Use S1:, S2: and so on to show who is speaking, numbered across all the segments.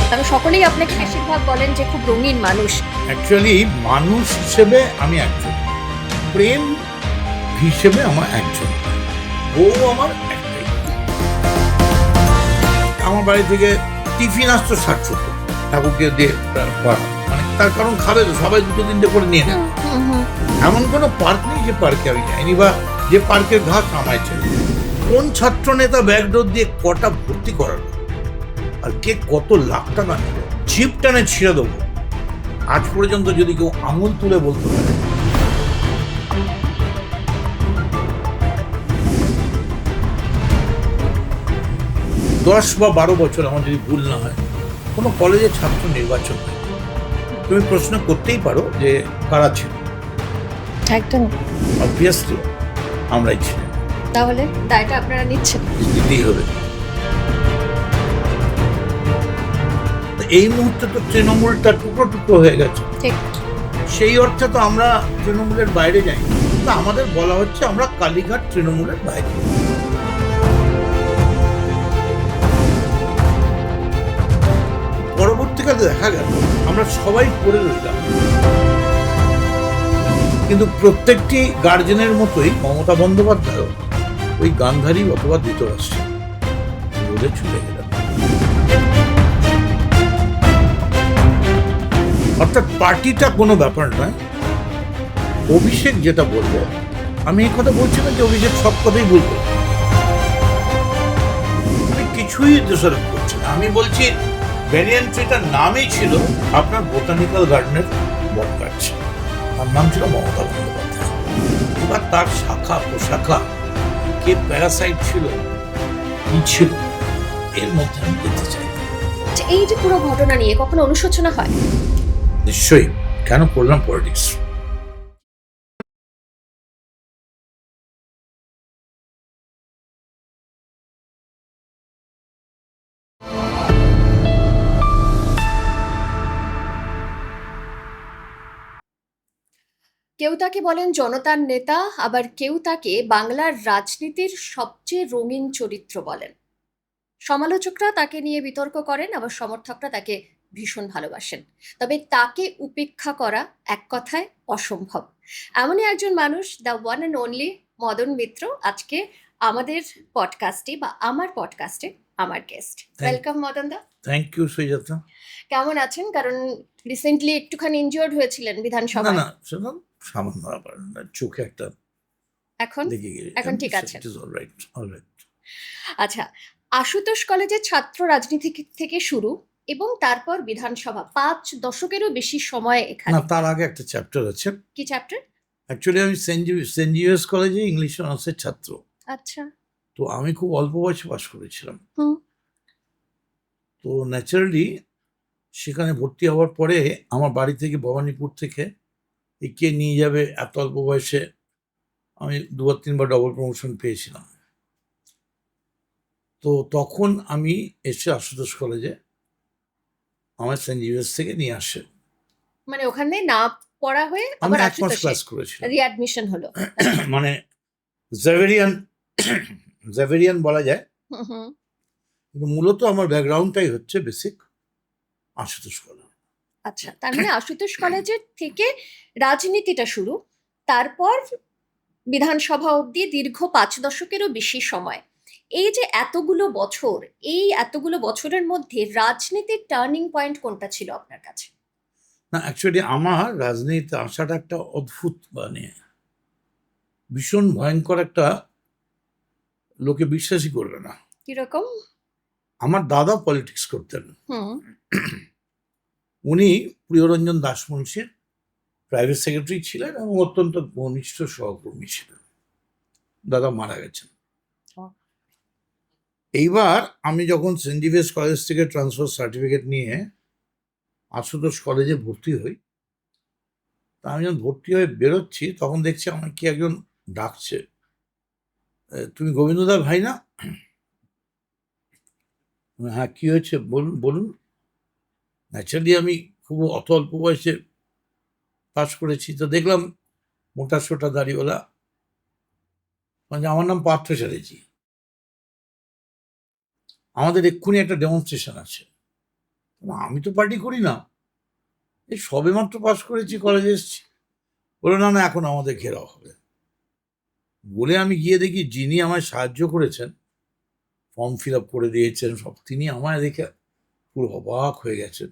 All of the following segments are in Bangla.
S1: তবে সকলেই আপনাকে বেশিরভাগ বলেন যে খুব রঙিন মানুষ।
S2: অ্যাকচুয়ালি মানুষ হিসেবে আমি একজন, প্রেম হিসেবে আমার একজন, বউ আমার একটাই। আমার বাড়ি থেকে টিফিন আসতো 60 ঠাকুরকে দিয়ে মানে তার কারণ খাবে তো, সবাই 2-3টে করে নিয়ে নেয়। এমন কোনো পার্ক নেই যে পার্কে আমি যাইনি, বা যে পার্কের ঘাস আমায় চাই। কোন ছাত্র নেতা ব্যাকডোর দিয়ে কটা ভর্তি করালো আর কে কত লাখ টাকা নিল, জিপ টানে ছিঁড়ে দেবো। আজ পর্যন্ত যদি কেউ আঙুল তুলে বলতে পারে। 10 বা 12 বছর আমার যদি ভুল না হয়, কোনো কলেজে ছাত্র নির্বাচন হয়। তুমি প্রশ্ন করতেই পারো যে কারা ছিল।
S1: একদম।
S2: অবভিয়াসলি আমরাই ছিলাম।
S1: তাহলে দায়টা আপনারা নিচ্ছেন?
S2: দিতেই হবে। এই মুহূর্তে তো তৃণমূলটা টুকরো টুকরো হয়ে গেছে।
S1: ঠিক।
S2: সেই অর্থে তো আমরা তৃণমূলের বাইরে যাই, কিন্তু আমাদের বলা হচ্ছে আমরা কালীঘাট তৃণমূলের বাইরে। পরবর্তীকালে দেখা গেল আমরা সবাই পড়ে রইলাম, কিন্তু প্রত্যেকটি গার্জেনের মতোই মমতা বন্দ্যোপাধ্যায় ওই গান্ধারী অথবা ধৃতরাষ্ট্র বলে চলে গেলেন। অর্থাৎ পার্টিটা কোনো ব্যাপার নয়। অভিষেক যেটা বলবো, আমি এই কথা বলছি না যে অভিষেক সব কথাই বলবো, আমি কিছুই দোষারোপ করছি না। আমি বলছি ব্যানিয়ান ট্রিটার নামই ছিল আপনার বোটানিক্যাল গার্ডেনের বট গাছ, তার নাম ছিল মমতা বন্দ্যোপাধ্যায়। এবার তার শাখা প্রশাখা কে প্যারাসাইট ছিল, কি ছিল, এর মধ্যে আমি যেতে চাই।
S1: এই যে পুরো ঘটনা নিয়ে কখনো অনুশোচনা হয়?
S2: নিশ্চয়ই, কেন করলাম পলিটিক্স।
S1: কেউ তাকে বলেন জনতার নেতা, আবার কেউ তাকে বাংলার রাজনীতির সবচেয়ে রঙিন চরিত্র বলেন। সমালোচকরা তাকে নিয়ে বিতর্ক করেন, আবার সমর্থকরা তাকে ভীষণ ভালোবাসেন। তবে তাকে উপেক্ষা করা এক কথায় অসম্ভব। এমনই একজন মানুষ, the one and only Madan Mitra, আজকে আমাদের পডকাস্টে বা আমার পডকাস্টে আমার গেস্ট। Welcome Madan da.
S2: Thank you Sujata.
S1: কেমন আছেন? কারণ রিসেন্টলি একটুখানি ইনজিওর্ড হয়েছিলেন
S2: না
S1: বিধানসভায়।
S2: না, সেটা সামান্য ব্যাপার, চোখে একটা
S1: এখন
S2: লেগে গিয়ে
S1: এখন ঠিক আছেন?
S2: Alright alright.
S1: আচ্ছা, আশুতোষ কলেজের ছাত্র রাজনীতি থেকে শুরু এবং তারপর বিধানসভা, 5 দশকেরও বেশি সময়
S2: না,
S1: এখানে।
S2: তার আগে একটা চ্যাপ্টার আছে।
S1: কি চ্যাপ্টার?
S2: অ্যাকচুয়ালি আমি সেন্ট জিভিয়ার্স কলেজে ইংলিশ অনার্সের ছাত্র।
S1: আচ্ছা।
S2: তো আমি খুব অল্প বয়সে পাশ করেছিলাম।
S1: হুম।
S2: তো ন্যাচারালি সেখানে ভর্তি হওয়ার পরে আমার বাড়ি থেকে ভবানীপুর থেকে কে নিয়ে যাবে, এত অল্প বয়সে আমি 2-3বার ডবল প্রমোশন পেয়েছিলাম। তো তখন আমি এসে আশুতোষ কলেজে আমার সেন্ট জিভিয়ার্স থেকে নিয়ে আসে।
S1: মানে ওখানে না পড়া হয়ে
S2: আমি
S1: আবার
S2: 1 মাস
S1: আশুতোষে
S2: ক্লাস করেছিলাম।
S1: রিঅ্যাডমিশন হলো।
S2: মানে জেভেরিয়ান বলা যায়,
S1: হুম হুম।
S2: কিন্তু মূলত আমার ব্যাকগ্রাউন্ডটাই হচ্ছে বেসিক আশুতোষ কলেজ।
S1: আচ্ছা, তার মানে আশুতোষ কলেজের থেকে রাজনীতিটা শুরু, তারপর বিধানসভা অবধি দীর্ঘ 5 দশকেরও বেশি সময়। এই যে এতগুলো বছর, এই এতগুলো বছরের মধ্যে রাজনীতির টার্নিং পয়েন্ট কোনটা ছিল আপনার কাছে?
S2: না, অ্যাকচুয়ালি আমার রাজনীতিতে আসাটা একটা অদ্ভুত, মানে ভীষণ ভয়ঙ্কর একটা, লোকে বিশ্বাসই করবে না।
S1: কিরকম?
S2: আমার দাদা পলিটিক্স করতেন।
S1: হুম।
S2: উনি প্রিয়রঞ্জন দাসমুন্সির প্রাইভেট সেক্রেটারি ছিলেন এবং অত্যন্ত ঘনিষ্ঠ সহকর্মী ছিলেন। দাদা মারা গেছেন। এইবার আমি যখন সেন্ট জিভিয়ার্স কলেজ থেকে ট্রান্সফার সার্টিফিকেট নিয়ে আশুতোষ কলেজে ভর্তি হই, তা আমি যখন ভর্তি হয়ে বেরোচ্ছি তখন দেখছি আমার কি একজন ডাকছে, তুমি গোবিন্দদার ভাই না? হ্যাঁ, কি হয়েছে বলুন বলুন। ন্যাচারালি আমি খুব অল্প বয়সে পাস করেছি, তো দেখলাম মোটা সোটা দাড়িওয়ালা, মানে আমার নাম পার্থ চ্যাটার্জি, আমাদের এক্ষুনি একটা ডেমনস্ট্রেশন আছে, আমি তো পার্টি করি না, এই সবেমাত্র পাস করেছি, কলেজে এসেছি। বলে না না, এখন আমাদের ঘেরাও হবে। বলে আমি গিয়ে দেখি যিনি আমায় সাহায্য করেছেন, ফর্ম ফিল আপ করে দিয়েছেন সব, তিনি আমায় দেখে পুরো অবাক হয়ে গেছেন।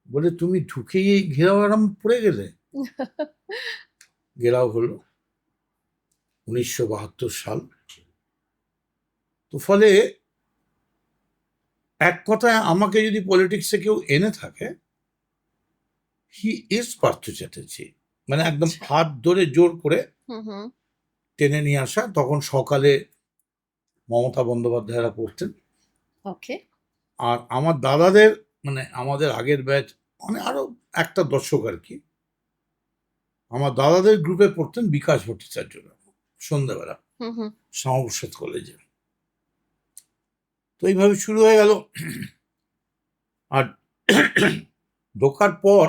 S2: বলে তুমি ঢুকেই এই ঘেরাও আরাম পড়ে গেলে। ঘেরাও হলো 1972 সাল। তো ফলে এক কথায় আমাকে যদি পলিটিক্সে কেউ এনে থাকে, হি ইজ পার্থ চ্যাটার্জি। মানে একদম
S1: আচ্ছা।
S2: হাত ধরে জোর করে
S1: হুম হুম।
S2: টেনে নিয়ে আসা। তখন সকালে মমতা বন্দ্যোপাধ্যায়রা পড়তেন,
S1: ওকে।
S2: আর আমার দাদাদের, মানে আমাদের আগের ব্যাচ, মানে আরো একটা দশক আর কি, আমার দাদাদের গ্রুপে পড়তেন বিকাশ ভট্টাচার্যরা সন্ধ্যাবেলা
S1: হুম হুম।
S2: শ্যামাপ্রসাদ কলেজে। তো এইভাবে শুরু হয়ে গেল। আর ঢোকার পর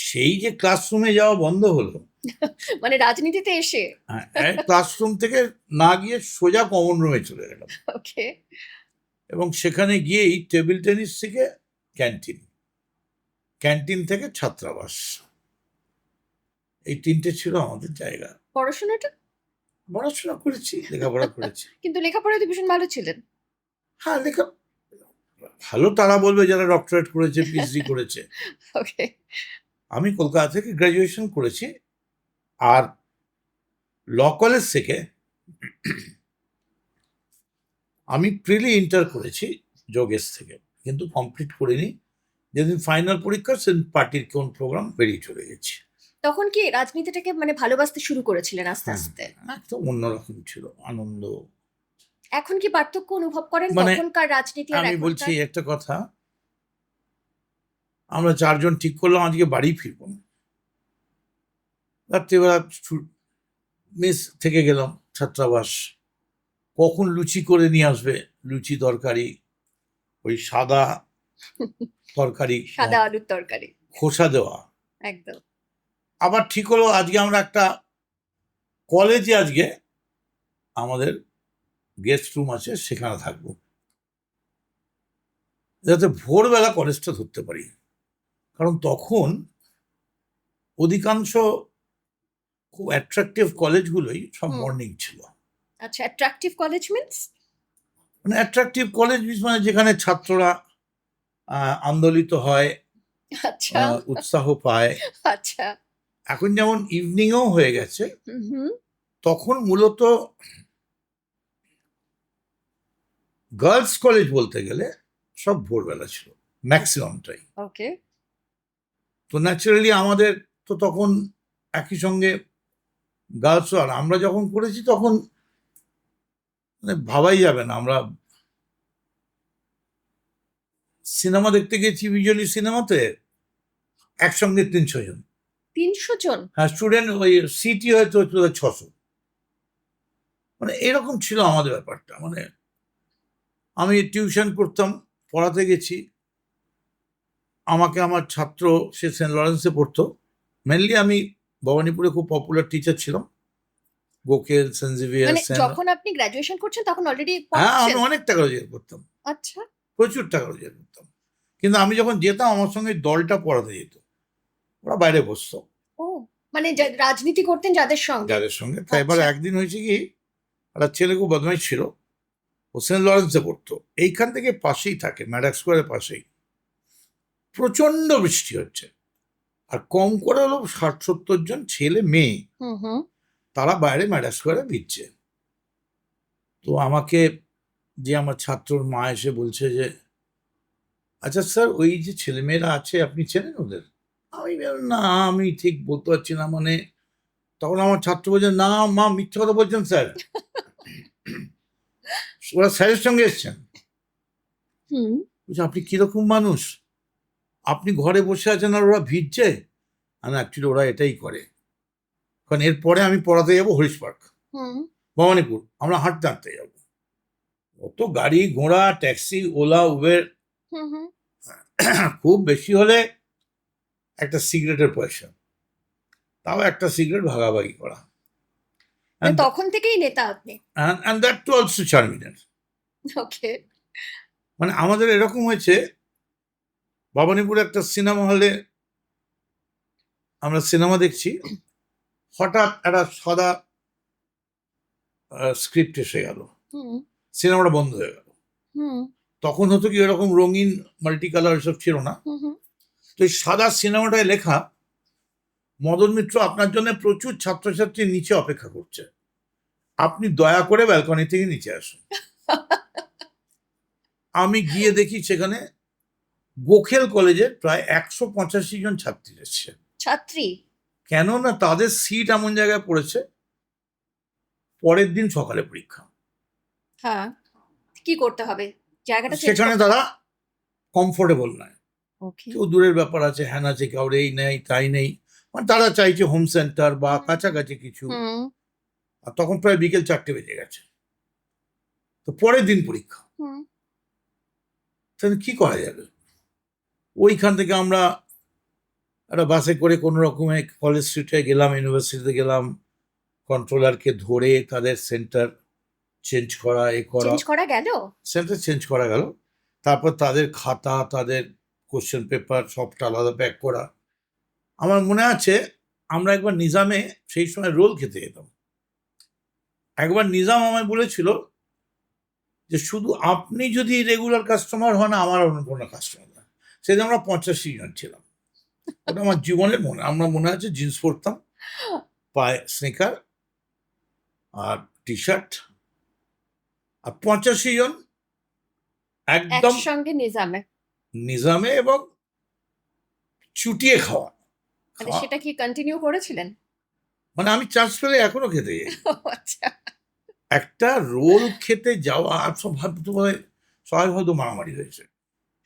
S2: সেই যে ক্লাসরুমে যাওয়া বন্ধ হলো,
S1: মানে রাজনীতিতে এসে।
S2: ক্লাসরুম থেকে না গিয়ে সোজা কমন রুমে চলে গেলাম,
S1: ওকে।
S2: এবং সেখানে গিয়েই টেবিল টেনিস থেকে ক্যান্টিন, ক্যান্টিন থেকে ছাত্রাবাস, এই তিনটে ছিল আমাদের জায়গা।
S1: পড়াশোনাটা?
S2: পড়াশোনা করেছি, লেখাপড়া করেছি।
S1: কিন্তু লেখাপড়ায় তো ভীষণ ভালো ছিলেন।
S2: হ্যাঁ, লেখা ভালো তারা বলবে যারা ডক্টরেট করেছে, পিএইচডি করেছে।
S1: ওকে।
S2: আমি কলকাতা থেকে গ্র্যাজুয়েশন করেছি, আর ল কলেজ থেকে আমি প্রিলি ইন্টার করেছি যোগেশ থেকে, কিন্তু কমপ্লিট করিনি। যেদিন ফাইনাল পরীক্ষা সেদিন পার্টির কোন প্রোগ্রাম বেরিয়ে চলে গেছি।
S1: তখন কি রাজনীতিটাকে মানে ভালোবাসতে শুরু করেছিলেন আস্তে
S2: হ্যাঁ,
S1: আস্তে?
S2: একদম অন্যরকম ছিল, আনন্দ।
S1: এখন কি পার্থক্য অনুভব করেন
S2: মানে
S1: তখনকার রাজনীতি আর
S2: আমি বলছি
S1: এখনকার?
S2: একটা কথা, আমরা চারজন ঠিক করলাম আজকে বাড়ি ফিরবো না। রাত্রিবেলা মেস থেকে গেলাম ছাত্রাবাস, কখন লুচি করে নিয়ে আসবে, লুচি তরকারি, ওই সাদা তরকারি,
S1: সাদা আলুর তরকারি।
S2: খোসা দেওয়া।
S1: একদম।
S2: আবার ঠিক হলো আজকে আমরা একটা কলেজে, আজকে আমাদের গেস্ট রুম আছে, সেখানে থাকবো, যাতে ভোরবেলা কলেজটা ধরতে পারি। কারণ তখন অধিকাংশ খুব অ্যাট্রাকটিভ কলেজগুলোই সব
S1: হুম।
S2: মর্নিং ছিল।
S1: আচ্ছা, অ্যাট্রাকটিভ কলেজ মিন্স?
S2: মানে অ্যাট্রাকটিভ কলেজ মানে যেখানে ছাত্ররা আন্দোলিত হয়,
S1: আচ্ছা।
S2: উৎসাহ পায়।
S1: আচ্ছা।
S2: এখন যেমন ইভিনিংও হয়ে গেছে,
S1: হুম হুম।
S2: তখন মূলত গার্লস কলেজ বলতে গেলে সব ভোরবেলা ছিল ম্যাক্সিমামটাই।
S1: ওকে।
S2: তো ন্যাচারালি আমাদের তো তখন একই সঙ্গে গার্লস, আর আমরা যখন করেছি তখন মানে ভাবাই যাবে না। আমরা সিনেমা দেখতে গেছি, ইউজুয়ালি সিনেমাতে একসঙ্গে 300 জন।
S1: 300 জন?
S2: হ্যাঁ, স্টুডেন্ট, ওই সিটি হয়তো 600। মানে এরকম ছিল আমাদের ব্যাপারটা। মানে আমি টিউশন করতাম, পড়াতে গেছি, আমাকে আমার ছাত্র, সে সেন্ট লরেন্সে পড়তো, মেনলি আমি ভবানীপুরে খুব পপুলার টিচার ছিলাম, গোকেল, সেন্ট জেভিয়ার,
S1: মানে যখন আপনি গ্র্যাজুয়েশন করছেন তখন অলরেডি
S2: হ্যাঁ, আমি
S1: পড়াচ্ছেন?
S2: অনেক টাকা রোজগার করতাম,
S1: আচ্ছা।
S2: প্রচুর টাকা রোজগার করতাম। কিন্তু আমি যখন যেতাম, আমার সঙ্গে দলটা পড়াতে যেত, ওরা বাইরে বসতো
S1: ও, মানে রাজনীতি করতেন যাদের সঙ্গে?
S2: যাদের সঙ্গে। তাই এবার
S1: আচ্ছা।
S2: একদিন হয়েছে কি, একটা ছেলে খুব বদমাইশ ছিল, ও সেন্ট লরেন্সে পড়তো, এইখান থেকে পাশেই থাকে, ম্যাডাক স্কোয়ারের পাশেই। প্রচন্ড বৃষ্টি হচ্ছে, আর কম করে হলো 60-70 জন ছেলে মেয়ে,
S1: হুম হুম।
S2: তারা বাইরে ম্যাডাক স্কোয়ারে ভিজছে। তো আমাকে, যে আমার ছাত্রর মা এসে বলছে যে, আচ্ছা স্যার, ওই যে ছেলেমেয়েরা আছে আপনি চেনেন ওদের? আমি বললাম, না আমি ঠিক বলতে পারছি না। মানে তখন আমার ছাত্র বলছে, না মা, মিথ্যে কথা বলছেন স্যার, ওরা স্যারের সঙ্গে এসছেন।
S1: হুম।
S2: বলছে, আপনি কিরকম মানুষ, আপনি ঘরে বসে আছেন আর ওরা ভিজছে? আমি অ্যাকচুয়ালি ওরা এটাই করে, কারণ এরপরে আমি পড়াতে যাবো হরিশ পার্ক,
S1: হুম
S2: ভবানীপুর, আমরা হাঁটতে হাঁটতে যাবো। অত গাড়ি ঘোড়া, ট্যাক্সি, ওলা, উবের,
S1: হুম হুম।
S2: খুব বেশি হলে একটা সিগারেটের পয়সা, তাও একটা সিগারেট ভাগাভাগি করা।
S1: মানে তখন থেকেই নেতা আপনি?
S2: And that too also Charminar.
S1: ওকে।
S2: মানে আমাদের এরকম হয়েছে, ভবানীপুরে একটা সিনেমা হলে আমরা সিনেমা দেখছি, হঠাৎ একটা সাদা স্ক্রিপ্ট এসে গেল,
S1: হুম
S2: সিনেমাটা বন্ধ হয়ে গেল।
S1: হুম
S2: তখন হতো কি এরকম রঙিন মাল্টি কালার এসব ছিল না।
S1: হুম হুম।
S2: তো এই সাদা সিনেমাটায় লেখা, মদন মিত্র আপনার জন্য প্রচুর ছাত্রছাত্রী নিচে অপেক্ষা করছে, আপনি দয়া করে ব্যালকনি থেকে নিচে আসুন। আমি গিয়ে দেখি সেখানে গোখেল কলেজের প্রায় 185 জন ছাত্রী এসছে।
S1: ছাত্রী?
S2: কেননা তাদের সিট এমন জায়গায় পড়েছে, পরের দিন সকালে পরীক্ষা,
S1: হ্যাঁ, কি করতে হবে? জায়গাটা চেঞ্জ
S2: সেখানে
S1: করতে
S2: তারা কমফোর্টেবল নয়।
S1: ওকে।
S2: কেউ দূরের ব্যাপার আছে, হ্যান আছে, কাউর এই নেই তাই নেই, মানে তারা চাইছে হোম সেন্টার বা কাছাকাছি কিছু।
S1: হুম
S2: আর তখন প্রায় বিকেল 4টে বেজে গেছে, তো পরের দিন পরীক্ষা,
S1: হুম।
S2: তাহলে কি করা যাবে? ওইখান থেকে আমরা একটা বাসে করে কোনো রকমে কলেজ স্ট্রিটে গেলাম, ইউনিভার্সিটিতে গেলাম, কন্ট্রোলারকে ধরে তাদের সেন্টার চেঞ্জ করা,
S1: চেঞ্জ করা গেল?
S2: সেন্টার চেঞ্জ করা গেল। তারপর তাদের খাতা, তাদের কোশ্চেন পেপার সবটা আলাদা প্যাক করা। আমার মনে আছে আমরা একবার নিজামে সেই সময় রোল খেতে যেতাম, একবার নিজাম আমায় বলেছিল যে শুধু আপনি যদি রেগুলার কাস্টমার হন, আমার অন্য কোনো কাস্টমার না। সেদিন আমরা 85 জন ছিলাম। ওটা আমার জীবনের আমরা মনে আছে জিন্স পরতাম, পায়ে স্নিকার আর টি শার্ট, আর 85 জন একদম
S1: একসঙ্গে নিজামে?
S2: নিজামে, এবং চুটিয়ে খাওয়া।
S1: মানে সেটা কি কন্টিনিউ করেছিলেন?
S2: মানে আমি চান্স পেলে এখনো খেতে যাই।
S1: ও আচ্ছা।
S2: একটা রোল খেতে যাওয়া, আর সব ভাবতে হয় সবাই হয়তো মারামারি হয়েছে।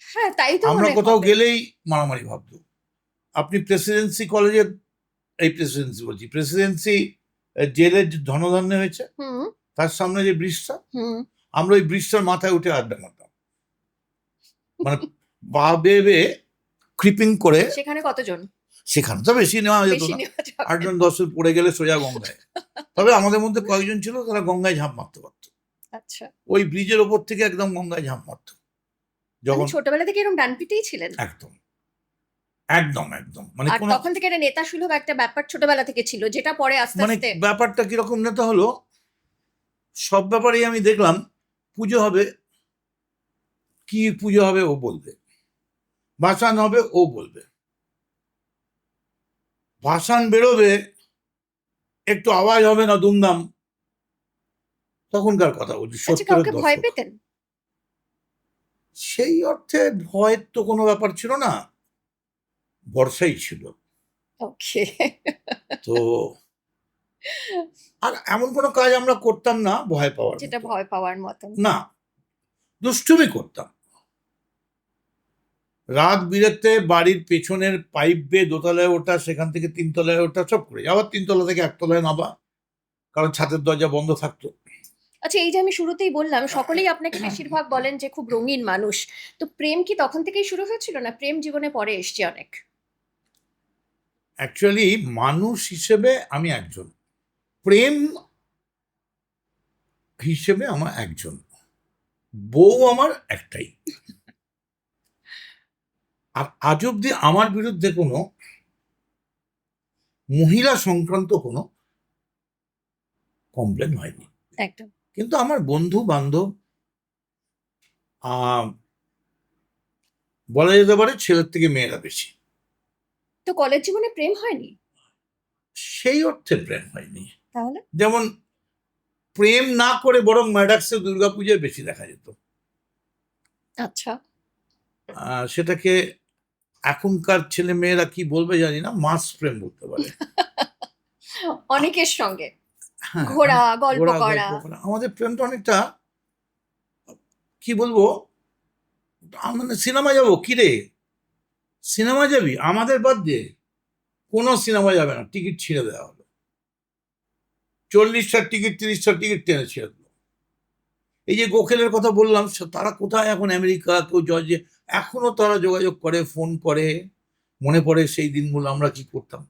S1: হ্যাঁ, তাই তো
S2: আমরা
S1: মনে
S2: কোথাও
S1: হবে।
S2: গেলেই মারামারি ভাবতো। আপনি প্রেসিডেন্সি কলেজের, এই প্রেসিডেন্সি বলছি, প্রেসিডেন্সি জেলের যে ধনধান্য হয়েছে
S1: হুম
S2: তার সামনে যে ব্রিজটা,
S1: হুম।
S2: আমরা ওই ব্রিজটার মাথায় উঠে আড্ডা মারতাম, মানে পা বেয়ে ক্রিপিং করে।
S1: সেখানে কতজন?
S2: সেখানে তো বেশি নেওয়া যেত
S1: বেশি
S2: না,
S1: নেওয়া যাবে
S2: 8 জন
S1: না।
S2: 10 জন পড়ে গেলে সোজা গঙ্গায়। তবে আমাদের মধ্যে কয়েকজন ছিল তারা গঙ্গায় ঝাঁপ মারতে পারত,
S1: আচ্ছা।
S2: ওই ব্রিজের ওপর থেকে একদম গঙ্গায় ঝাঁপ মারত
S1: মানে
S2: যখন।
S1: ছোটবেলা থেকে এরকম ডানপিটেই ছিলেন?
S2: একদম একদম একদম, মানে
S1: আর
S2: কোন,
S1: তখন থেকে এটা নেতা সুলভ একটা ব্যাপার ছোটবেলা থেকে ছিল, যেটা পরে আস্তে
S2: মানে
S1: আস্তে
S2: ব্যাপারটা কিরকম নেতা হলো, সব ব্যাপারেই আমি দেখলাম পুজো হবে, কি পুজো হবে ও বলবে, ভাসান হবে ও বলবে, ভাসান বেরোবে একটু আওয়াজ হবে না দুমদাম, তখনকার কথা বলছি,
S1: আচ্ছা,
S2: 70-এর
S1: কাউকে ভয়
S2: দশক।
S1: পেতেন?
S2: সেই অর্থে ভয়ের তো কোনো ব্যাপার ছিল না, ভরসাই ছিল।
S1: ওকে।
S2: তো আর এমন কোনো কাজ আমরা করতাম না ভয় পাওয়ার
S1: যেটা
S2: মতো।
S1: ভয় পাওয়ার মতন।
S2: না, দুষ্টুমি করতাম। রাত বিরেতে বাড়ির পেছনের পাইপ বেয়ে দোতলায় ওঠা, সেখান থেকে 3 তলায় ওঠা, সব করে আবার 3 তলা থেকে 1 তলায় নামা, কারণ ছাদের দরজা বন্ধ থাকতো।
S1: আচ্ছা, এই যে আমি শুরুতেই বললাম সকলেই আপনাকে বেশিরভাগ বলেন যে খুব রঙিন মানুষ, তো প্রেম কি তখন থেকেই শুরু হয়েছিল, না প্রেম জীবনে পরে এসছে অনেক?
S2: অ্যাকচুয়ালি মানুষ হিসেবে আমি একজন, প্রেম হিসেবে আমার একজন, বউ আমার একটাই। আর আজ অব্দি আমার বিরুদ্ধে কোনো মহিলা সংক্রান্ত কোনো কমপ্লেন হয়নি।
S1: একদম।
S2: কিন্তু আমার বন্ধু বান্ধব, বলা যেতে পারে ছেলের থেকে মেয়েরা বেশি।
S1: তো কলেজ জীবনে প্রেম হয়নি?
S2: সেই অর্থে প্রেম হয়নি,
S1: তাহলে?
S2: যেমন প্রেম না করে বরং ম্যাডাক্সে দুর্গাপূজায় বেশি দেখা যেত।
S1: আচ্ছা।
S2: সেটাকে এখনকার ছেলে মেয়েরা কি বলবে জানি না, মাস প্রেম বলতে পারে।
S1: অনেকের সঙ্গে
S2: হ্যাঁ,
S1: ঘোরা, গল্প
S2: ঘোরা,
S1: করা।
S2: গল্প করা। আমাদের প্রেমটা অনেকটা, কি বলবো, মানে সিনেমা যাবো, কি রে সিনেমা যাবি, আমাদের বাদ দিয়ে কোনো সিনেমা যাবে না, টিকিট ছিঁড়ে দেওয়া হলো, 40টার টিকিট 30টার টিকিট টেনে ছিঁড়ে দিল। এই যে গোখেলের কথা বললাম, তারা কোথায় এখন, আমেরিকা, কেউ জর্জে, এখনো তারা যোগাযোগ করে, ফোন করে, মনে পড়ে সেই দিনগুলো আমরা কি করতাম।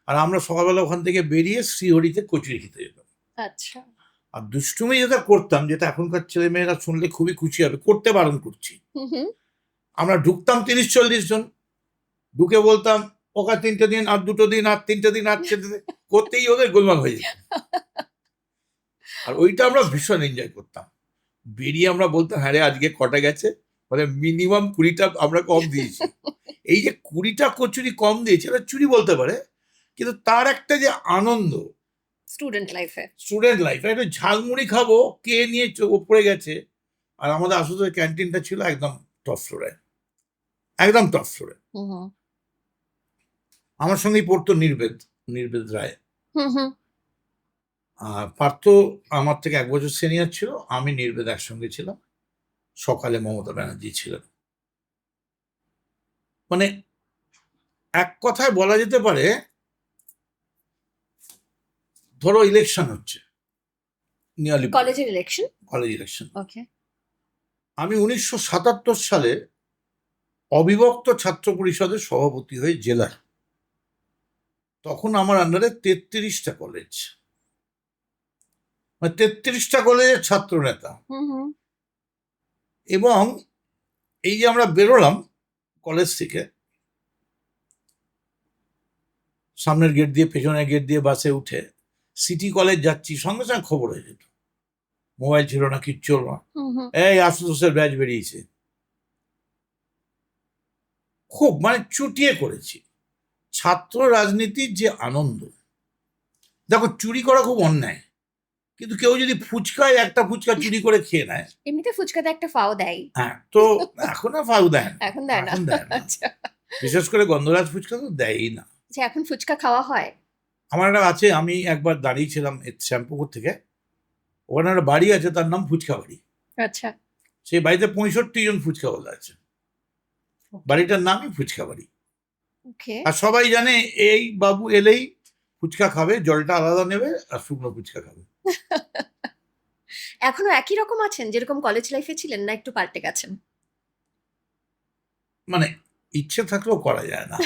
S2: আর আমরা সকালবেলা ওখান থেকে বেরিয়ে শ্রীহরিতে কচুরি খেতে যেতাম।
S1: আচ্ছা।
S2: আর দুষ্টুমি যেটা করতাম, যেটা এখনকার ছেলে মেয়েরা শুনলে খুবই খুশি হবে, করতে বারণ করছি,
S1: হুম হুম
S2: আমরা ঢুকতাম 30-40 জন, ঢুকে বলতাম ওকা 3টে দিন, আর 2টো দিন, আর 3টে দিন, আর 4টে দিন, করতেই ওদের গোলমাল হয়ে যেত। আর ওইটা আমরা ভীষণ এনজয় করতাম। বেরিয়ে আমরা বলতাম হ্যাঁ রে আজকে কটা গেছে, মানে মিনিমাম 20টা আমরা কম দিয়েছি। এই যে 20টা কচুরি কম দিয়েছি, এটা চুরি বলতে পারে, কিন্তু তার একটা যে আনন্দ
S1: স্টুডেন্ট লাইফে।
S2: স্টুডেন্ট লাইফ, একটু ঝালমুড়ি খাবো কে নিয়ে ওপরে গেছে। আর আমাদের আশুতোষ ক্যান্টিনটা ছিল একদম টপ ফ্লোরে, একদম টপ ফ্লোরে।
S1: হুম হুম
S2: আমার সঙ্গেই পড়তো নির্বেদ রায়।
S1: হুম হুম
S2: আর পার্থ আমার থেকে 1 বছর সিনিয়র ছিল, আমি নির্বেদ একসঙ্গে ছিলাম। সকালে মমতা ব্যানার্জি ছিলেন। মানে এক কথায় বলা যেতে পারে, ধরো ইলেকশন হচ্ছে, নিয়ালি
S1: কলেজের ইলেকশন।
S2: কলেজ ইলেকশন,
S1: ওকে।
S2: আমি 1977 সালে অবিভক্ত ছাত্র পরিষদের সভাপতি হয়ে জেলার, তখন আমার আন্ডারে 33টা কলেজ, মানে 33টা কলেজের ছাত্র নেতা।
S1: হুম হুম
S2: এবং এই যে আমরা বেরোলাম কলেজ থেকে, সামনের গেট দিয়ে পেছনের গেট দিয়ে বাসে উঠে সিটি কলেজ যাচ্ছি, সঙ্গে সঙ্গে খবর হয়ে যেত। মোবাইল ছিল না, কিচ্ছু ছিল না,
S1: হুম হুম
S2: এই আশুতোষের ব্যাচ বেরিয়েছে। খুব মানে চুটিয়ে করেছি। ছাত্র রাজনীতির যে আনন্দ, দেখো চুরি করা খুব অন্যায়, কিন্তু কেউ যদি ফুচকায় একটা ফুচকা চুরি করে খেয়ে নেয়,
S1: এমনিতে ফুচকাতে একটা ফাও দেয়।
S2: হ্যাঁ, তো এখন আর ফাউ দেয় না,
S1: এখন দেয় না।
S2: এখন দেয় না।
S1: আচ্ছা।
S2: বিশেষ করে গন্ধরাজ ফুচকা তো দেয়ই না।
S1: আচ্ছা, এখন ফুচকা খাওয়া হয়?
S2: আমার একটা আছে, আমি একবার দাঁড়িয়েছিলাম শ্যামপুকুর থেকে, ওখানে একটা বাড়ি আছে, তার নাম ফুচকা বাড়ি।
S1: আচ্ছা।
S2: সেই বাড়িতে 65 জন ফুচকাওয়ালা আছে, বাড়িটার নামই ফুচকা বাড়ি।
S1: ওকে।
S2: আর সবাই জানে এই বাবু এলেই ফুচকা খাবে, জলটা আলাদা নেবে আর শুকনো ফুচকা খাবে।
S1: এখনো একই রকম আছেন যেরকম কলেজ লাইফে ছিলেন, না একটু পাল্টে গেছেন?
S2: মানে ইচ্ছে থাকলেও করা যায় না,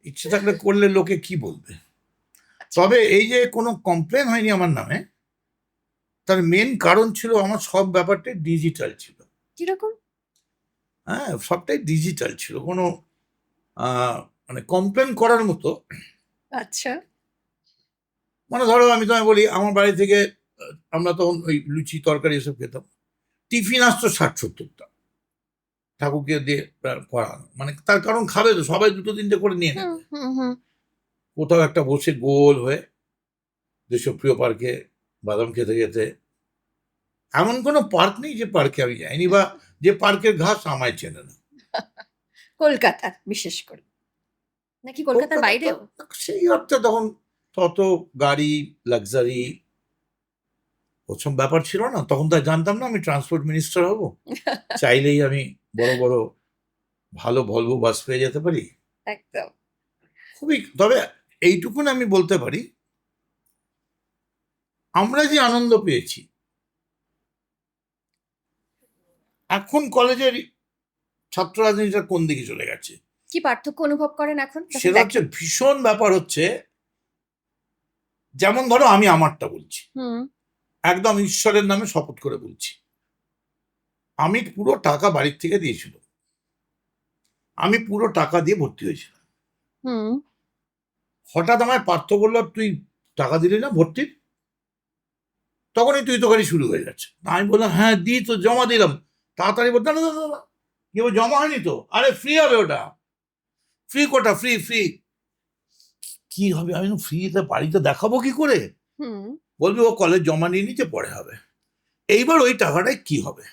S2: ইচ্ছে থাকলে করলে লোকে কি বলবে। তবে এই যে কোনো কমপ্লেন হয়নি আমার নামে, তার মেন কারণ ছিল আমার সব ব্যাপারটাই ডিজিটাল ছিল।
S1: কিরকম?
S2: হ্যাঁ, সবটাই ডিজিটাল ছিল, কোনো মানে কমপ্লেন করার মতো।
S1: আচ্ছা।
S2: মানে ধরো আমি তোমায় বলি, আমার বাড়ি থেকে আমরা তখন ওই লুচি তরকারি এসব খেতাম, টিফিন আসতো 60-70টা, ঠাকুরকে দিয়ে করানো, মানে তার কারণ খাবে তো সবাই, 2-3টে করে নিয়ে
S1: হুম
S2: নেবে।
S1: হুম হুম
S2: কোথাও একটা বসে গোল হয়ে দেশপ্রিয় পার্কে বাদাম খেতে খেতে। এমন কোনো পার্ক নেই যে পার্কে আমি যাইনি, বা যে পার্কের ঘাস আমায় চেনে না।
S1: কলকাতার বিশেষ করে, নাকি কলকাতার
S2: কলকাতা
S1: বাইরেও?
S2: সেই অর্থে তখন তত গাড়ি, লাক্সারি ওসব ব্যাপার ছিল না, তখন তো আর জানতাম না আমি ট্রান্সপোর্ট মিনিস্টার হব। চাইলেই আমি বড় বড় ভালো ভলভো বাস পেয়ে যেতে পারি।
S1: একদম।
S2: খুবই, তবে এইটুকুন আমি বলতে পারি, আমরা যে আনন্দ পেয়েছি, এখন কলেজের ছাত্র রাজনীতিটা কোন দিকে চলে গেছে,
S1: কি পার্থক্য অনুভব করেন এখন যখন
S2: সেটা হচ্ছে
S1: দেখেন?
S2: ভীষণ ব্যাপার হচ্ছে। যেমন ধরো আমি আমারটা বলছি,
S1: হুম
S2: একদম ঈশ্বরের নামে শপথ করে বলছি, আমি পুরো টাকা বাড়ির থেকে দিয়েছিল, আমি পুরো টাকা দিয়ে ভর্তি হয়েছিলাম।
S1: হুম
S2: হঠাৎ আমায় পার্থ বলল তুই টাকা দিলি না ভর্তির, তখনই তুই তোকারি শুরু হয়ে যাচ্ছে। আমি বললাম হ্যাঁ দিই তো, জমা দিলাম। তাড়াতাড়ি বলতে না না না না, কি বল, জমা হয়নি তো, আরে ফ্রি হবে ওটা, ফ্রি কোটা, ফ্রি ফ্রি। কি হবে, আমি ফ্রিতে বাড়িতে দেখাবো কি করে?
S1: হুম
S2: বলবি ও কলেজ জমা নিয়ে নিচে পরে হবে। এইবার ওই টাকাটায় কি হবে,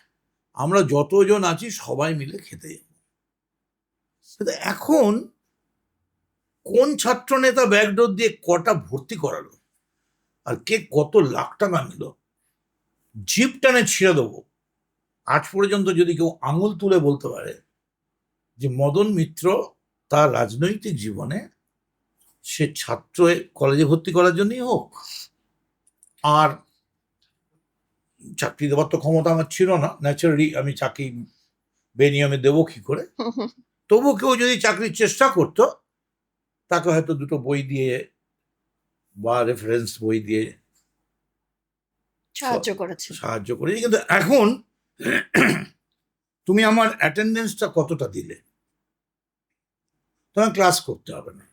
S2: আমরা যতজন আছি সবাই মিলে খেতে যাবো। কিন্তু এখন কোন ছাত্র নেতা ব্যাকডোর দিয়ে কটা ভর্তি করালো, আর কে কত লাখ টাকা নিল, জিপ টানে ছিঁড়ে দেবো। আজ পর্যন্ত যদি কেউ আঙুল তুলে বলতে পারে যে মদন মিত্র তার রাজনৈতিক জীবনে সে ছাত্র কলেজে ভর্তি করার জন্যই হোক, আর চাকরি দেওয়ার তো ক্ষমতা আমার ছিল না, ন্যাচারালি আমি চাকরি বেনিয়মে দেবো কি করে,
S1: হুম হুম,
S2: তবু কেউ যদি চাকরির চেষ্টা করতো, তাকে হয়তো 2টো বই দিয়ে বা রেফারেন্স বই দিয়ে
S1: সাহায্য করেছেন।
S2: সাহায্য করি। কিন্তু এখন তুমি আমার অ্যাটেন্ডেন্সটা কতটা দিলে, তোমার ক্লাস করতে হবে না,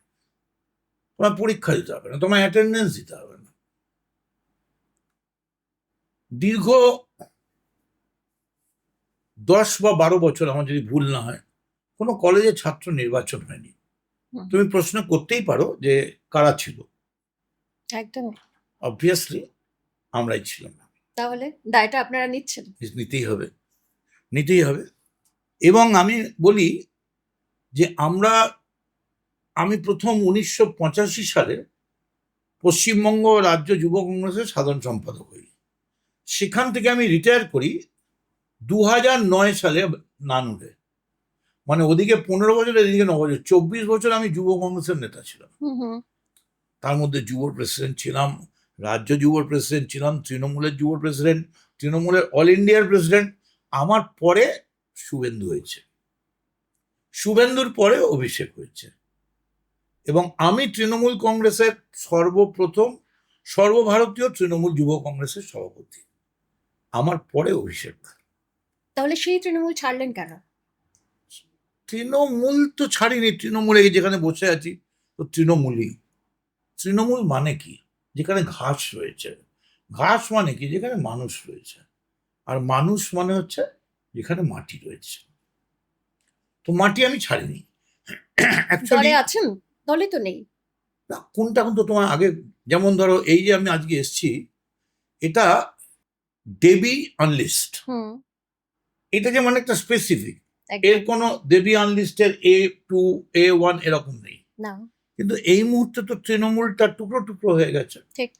S2: তোমার পরীক্ষা দিতে হবে না, তোমার অ্যাটেন্ডেন্স দিতে হবে না। দীর্ঘ 10 বা 12 বছর, আমার যদি ভুল না হয়, কোনো কলেজে ছাত্র নির্বাচন হয়নি।
S1: হুম।
S2: তুমি প্রশ্ন করতেই পারো যে কারা ছিল।
S1: একদম।
S2: অবভিয়াসলি আমরাই ছিলাম না।
S1: তাহলে দায়টা আপনারা নিচ্ছেন।
S2: নিতেই হবে, নিতেই হবে। এবং আমি বলি যে আমি প্রথম 1985 সালে পশ্চিমবঙ্গ রাজ্য যুব কংগ্রেসের সাধারণ সম্পাদক হই। সেখান থেকে আমি রিটায়ার করি 2009 সালে নানুরে। মানে ওদিকে 15 বছর, এদিকে 9 বছর, 24 বছর আমি যুব কংগ্রেসের নেতা ছিলাম। তার মধ্যে যুব প্রেসিডেন্ট ছিলাম, রাজ্য যুব প্রেসিডেন্ট ছিলাম, তৃণমূলের যুব প্রেসিডেন্ট, তৃণমূলের অল ইন্ডিয়ার প্রেসিডেন্ট। আমার পরে শুভেন্দু হয়েছে, শুভেন্দুর পরে অভিষেক হয়েছে, এবং আমি তৃণমূল কংগ্রেসের সর্বপ্রথম সর্বভারতীয় তৃণমূল যুব কংগ্রেসের সভাপতি। আমার পরে অভিষেক।
S1: তাহলে সেই তৃণমূল ছাড়লেন কেন?
S2: তৃণমূল তো ছাড়িনি, তৃণমূলে যেখানে বসে আছি তো তৃণমূলই। তৃণমূল মানে কি? যেখানে ঘাস রয়েছে। ঘাস মানে কি? যেখানে মানুষ রয়েছে। আর মানুষ মানে হচ্ছে যেখানে মাটি রয়েছে। তো মাটি আমি ছাড়িনি।
S1: দলে আছেন? দলে তো নেই।
S2: না, কোনটা এখন তো তোমার আগে, যেমন ধরো এই যে আমি আজকে এসছি, এটা দেবী আনলিস্ট। এটা যে মানে একটা স্পেসিফিক, এর কোনো দেবী আনলিস্টের A2 A1 এরকম নেই
S1: না।
S2: কিন্তু এই মুহূর্তে তো তৃণমূলটা টুকরো টুকরো হয়ে গেছে।
S1: ঠিক।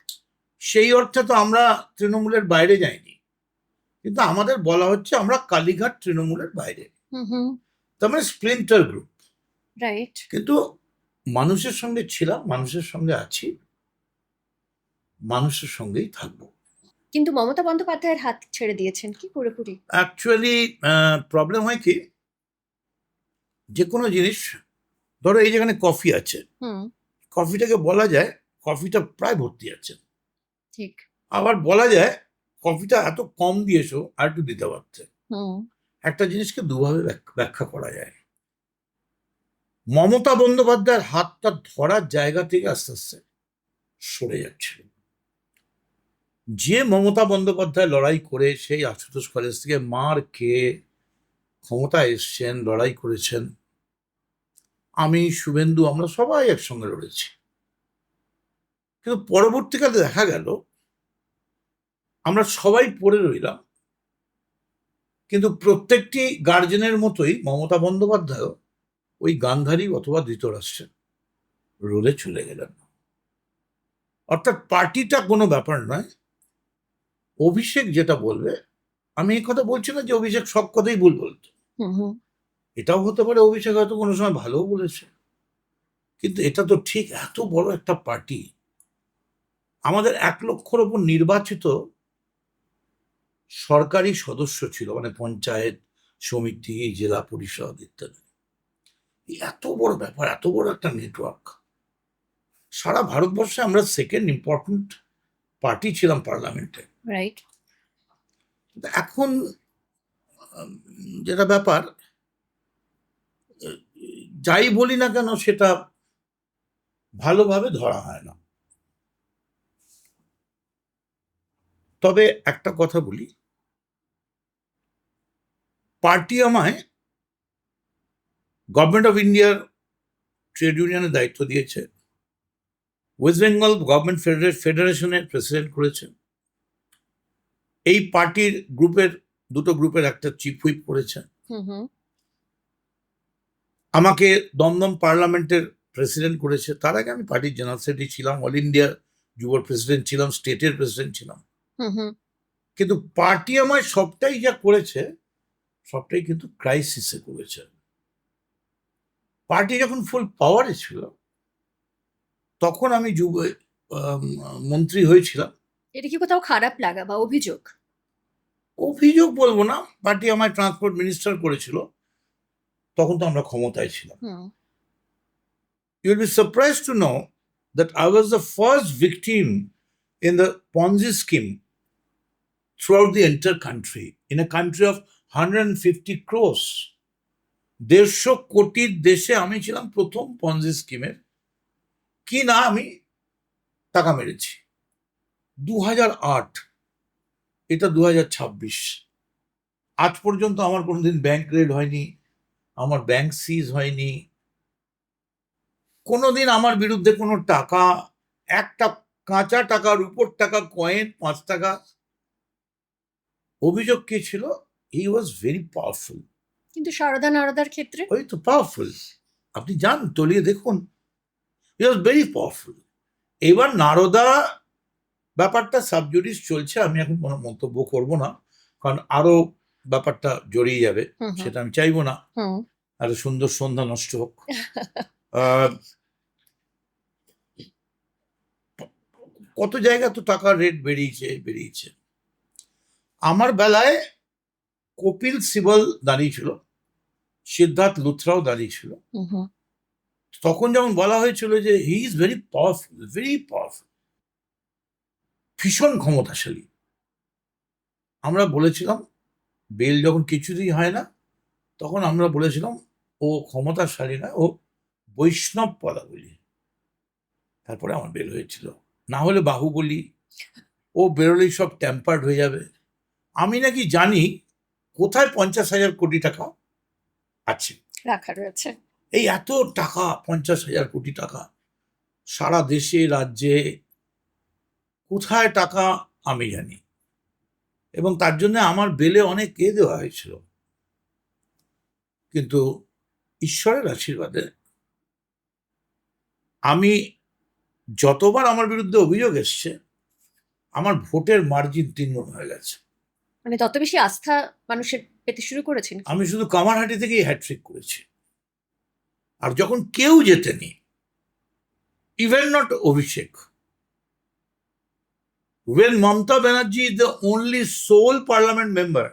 S2: সেই অর্থে তো আমরা তৃণমূলের বাইরে যাইনি, কিন্তু আমাদের বলা হচ্ছে আমরা কালীঘাট তৃণমূলের বাইরে। তার মানে স্প্লিন্টার গ্রুপ।
S1: রাইট।
S2: কিন্তু মানুষের সঙ্গে ছিলাম, মানুষের সঙ্গে আছি, মানুষের সঙ্গেই থাকবো।
S1: কিন্তু মমতা বন্দ্যোপাধ্যায়ের হাত ছেড়ে দিয়েছেন কি পুরোপুরি?
S2: অ্যাকচুয়ালি প্রবলেম হয় কি, যে কোনো জিনিস, ধরো এই যেখানে কফি আছে, কফিটাকে বলা যায় কফিটা প্রায় ভর্তি আছে,
S1: ঠিক।
S2: আবার বলা যায় কফিটা এত কম দিয়েছো আর একটু দিতে পারছে। একটা জিনিসকে দুভাবে ব্যাখ্যা করা যায়। মমতা বন্দ্যোপাধ্যায়ের হাতটা ধরার জায়গা থেকে আস্তে আস্তে সরে যাচ্ছে। যে মমতা বন্দ্যোপাধ্যায় লড়াই করে সেই আশুতোষ কলেজ থেকে মার খেয়ে ক্ষমতায় এসছেন, লড়াই করেছেন, আমি, শুভেন্দু, আমরা সবাই একসঙ্গে লড়েছি। কিন্তু পরবর্তীকালে দেখা গেল আমরা সবাই পড়ে রইলাম, কিন্তু প্রত্যেকটি গার্জেনের মতোই মমতা বন্দ্যোপাধ্যায়ও ওই গান্ধারী অথবা ধৃতরাষ্ট্রের রোলে চলে গেলেন। অর্থাৎ পার্টিটা কোনো ব্যাপার নয়, অভিষেক যেটা বলবে। আমি এই কথা বলছি না যে অভিষেক সব কথাই ভুল বলতো, এটাও হতে পারে অভিষেক হয়তো কোনো সময় ভালোও বলেছে, কিন্তু এটা তো ঠিক, এত বড় একটা পার্টি, আমাদের 1 লক্ষর ওপর নির্বাচিত সরকারি সদস্য ছিল, মানে পঞ্চায়েত সমিতি, জেলা পরিষদ ইত্যাদি। এত বড় ব্যাপার, এত বড় একটা নেটওয়ার্ক, সারা ভারতবর্ষে আমরা সেকেন্ড ইম্পর্টেন্ট পার্টি ছিলাম পার্লামেন্টে।
S1: রাইট।
S2: এখন যেটা ব্যাপার, যাই বলি না কেন সেটা ভালোভাবে ধরা হয় না। তবে একটা কথা বলি, পার্টি আমায় গভর্নমেন্ট অফ ইন্ডিয়ার ট্রেড ইউনিয়নের দায়িত্ব দিয়েছে, ওয়েস্ট বেঙ্গল গভর্নমেন্ট ফেডারেশনের প্রেসিডেন্ট করেছে, এই পার্টির দুটো গ্রুপের একটা চিফ হুইপ করেছে, আমাকে দমদম পার্লামেন্টের প্রেসিডেন্ট করেছে। তার আগে আমি পার্টির জেনারেল সেক্রেটারি ছিলাম, অল ইন্ডিয়া যুব প্রেসিডেন্ট ছিলাম, স্টেটের প্রেসিডেন্ট ছিলাম। কিন্তু পার্টি আমায় সবটাই যা করেছে সবটাই কিন্তু ক্রাইসিসে করেছে। পার্টি যখন ফুল পাওয়ারে ছিল তখন আমি যুব মন্ত্রী হয়েছিলাম।
S1: এটা কি কোথাও খারাপ লাগা বা অভিযোগ?
S2: অভিযোগ বলবো না, পার্টি আমায় ট্রান্সপোর্ট মিনিস্টার করেছিল, তখন তো আমরা ক্ষমতায় ছিলাম। You will be surprised to know that I was the first victim in the Ponzi scheme throughout the entire country, in a country of 150 crores, 150 কোটির দেশে আমি ছিলাম প্রথম পঞ্জি স্কিমের কি না আমি টাকা মেরেছি। 2008, এটা 2026, আজ পর্যন্ত আমার কোনোদিন ব্যাংক রেড হয়নি, আমার ব্যাংক সিজ হয়নি, কোনোদিন আমার বিরুদ্ধে কোনো টাকা, একটা কাঁচা টাকার উপর টাকা কয়েন 5 টাকা। অভিযোগ কি ছিল? হি ওয়াজ ভেরি পাওয়ারফুল।
S1: কিন্তু সারদা নারদার ক্ষেত্রে
S2: ওই তো পাওয়ারফুল, আপনি যান তলিয়ে দেখুন, হি ওয়াজ ভেরি পাওয়ারফুল। এবার নারদা ব্যাপারটা সাবজুডিস চলছে, আমি এখন কোনো মন্তব্য করব না, কারণ আরো ব্যাপারটা জড়িয়ে যাবে, সেটা আমি চাইবো না, আর সুন্দর সন্ধ্যা নষ্ট হোক। কত জায়গা তো টাকার রেট বেরিয়েছে। আমার বেলায় কপিল সিবল দাঁড়িয়েছিল, সিদ্ধার্থ লুথরাও দাঁড়িয়েছিল। তখন যখন বলা হয়েছিল যে হি ইজ ভেরি পাওয়ারফুল, ভীষণ ক্ষমতাশালী, আমরা বলেছিলাম, বেল যখন কিছুতেই হয় না তখন আমরা বলেছিলাম ও ক্ষমতাশালী না, ও বৈষ্ণব পদাবলী। তারপরে আমার বেল হয়েছিল, না হলে বাহুবলী, ও বেরোলেই সব ট্যাম্পার্ড হয়ে যাবে। আমি নাকি জানি কোথায় 50,000 কোটি টাকা আছে,
S1: রাখা রয়েছে।
S2: এই এত টাকা, 50,000 কোটি টাকা সারা দেশে রাজ্যে কোথায় টাকা আমি জানি, এবং তার জন্য আমার বেলে অনেক দেওয়া হয়েছিল। কিন্তু ঈশ্বরের আশীর্বাদে আমি, যতবার আমার বিরুদ্ধে অভিযোগ এসছে, আমার ভোটের মার্জিন 3 গুণ হয়ে গেছে।
S1: মানে তত বেশি আস্থা মানুষের পেতে শুরু করেছেন।
S2: আমি শুধু কামারহাটি থেকেই হ্যাট্রিক করেছি, আর যখন কেউ জেতেনি, even not Abhishek, when Mamata Banerjee is the only sole parliament member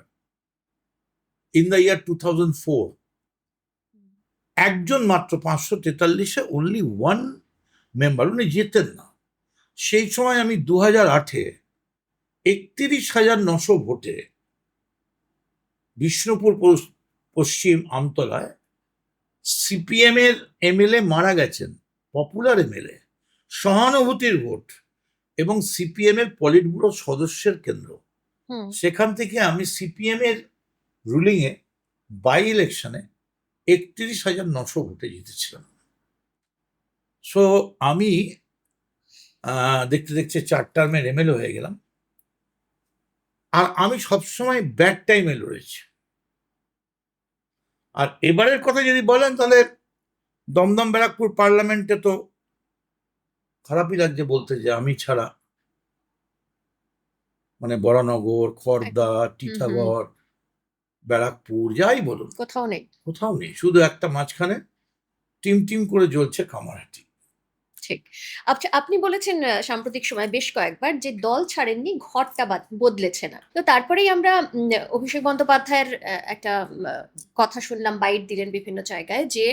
S2: in the year 2004, একজন মাত্র 543-এ only one member, উনি জেতেন না। সেই সময় আমি 2008-এ 31,900 ভোটে বিষ্ণুপুর পশ্চিম আমতলায় সিপিএম এর এমএলএ মারা গেছেন, পপুলার এমএলএ, সহানুভূতির ভোট, এবং সিপিএম এর পলিট ব্যুরো সদস্যের কেন্দ্র, সেখান থেকে আমি সিপিএম এর রুলিং এ বাই ইলেকশনে 31,900 ভোটে জিতেছিলাম। সো আমি দেখতে দেখতে 4 টার্মের এমএলএ হয়ে গেলাম, আর আমি সবসময় ব্যাড টাইমে লড়েছি। আর এবারের কথা যদি বলেন, তাহলে দমদম ব্যারাকপুর পার্লামেন্টে তো খারাপই লাগছে বলতে, যে আমি ছাড়া মানে বরানগর, খড়দা, টিটাগড়, ব্যারাকপুর, যাই বলুন,
S1: কোথাও নেই,
S2: শুধু একটা মাঝখানে টিম করে জ্বলছে কামারহাটি।
S1: ঠিক। আচ্ছা, আপনি বলেছেন সাম্প্রতিক সময় বেশ কয়েকবার যে দল ছাড়েননি, ঘরটা বদলেছে না। তো তারপরেই আমরা অভিষেক বন্দ্যোপাধ্যায়ের একটা কথা শুনলাম, বাইট দিলেন বিভিন্ন জায়গায়, যে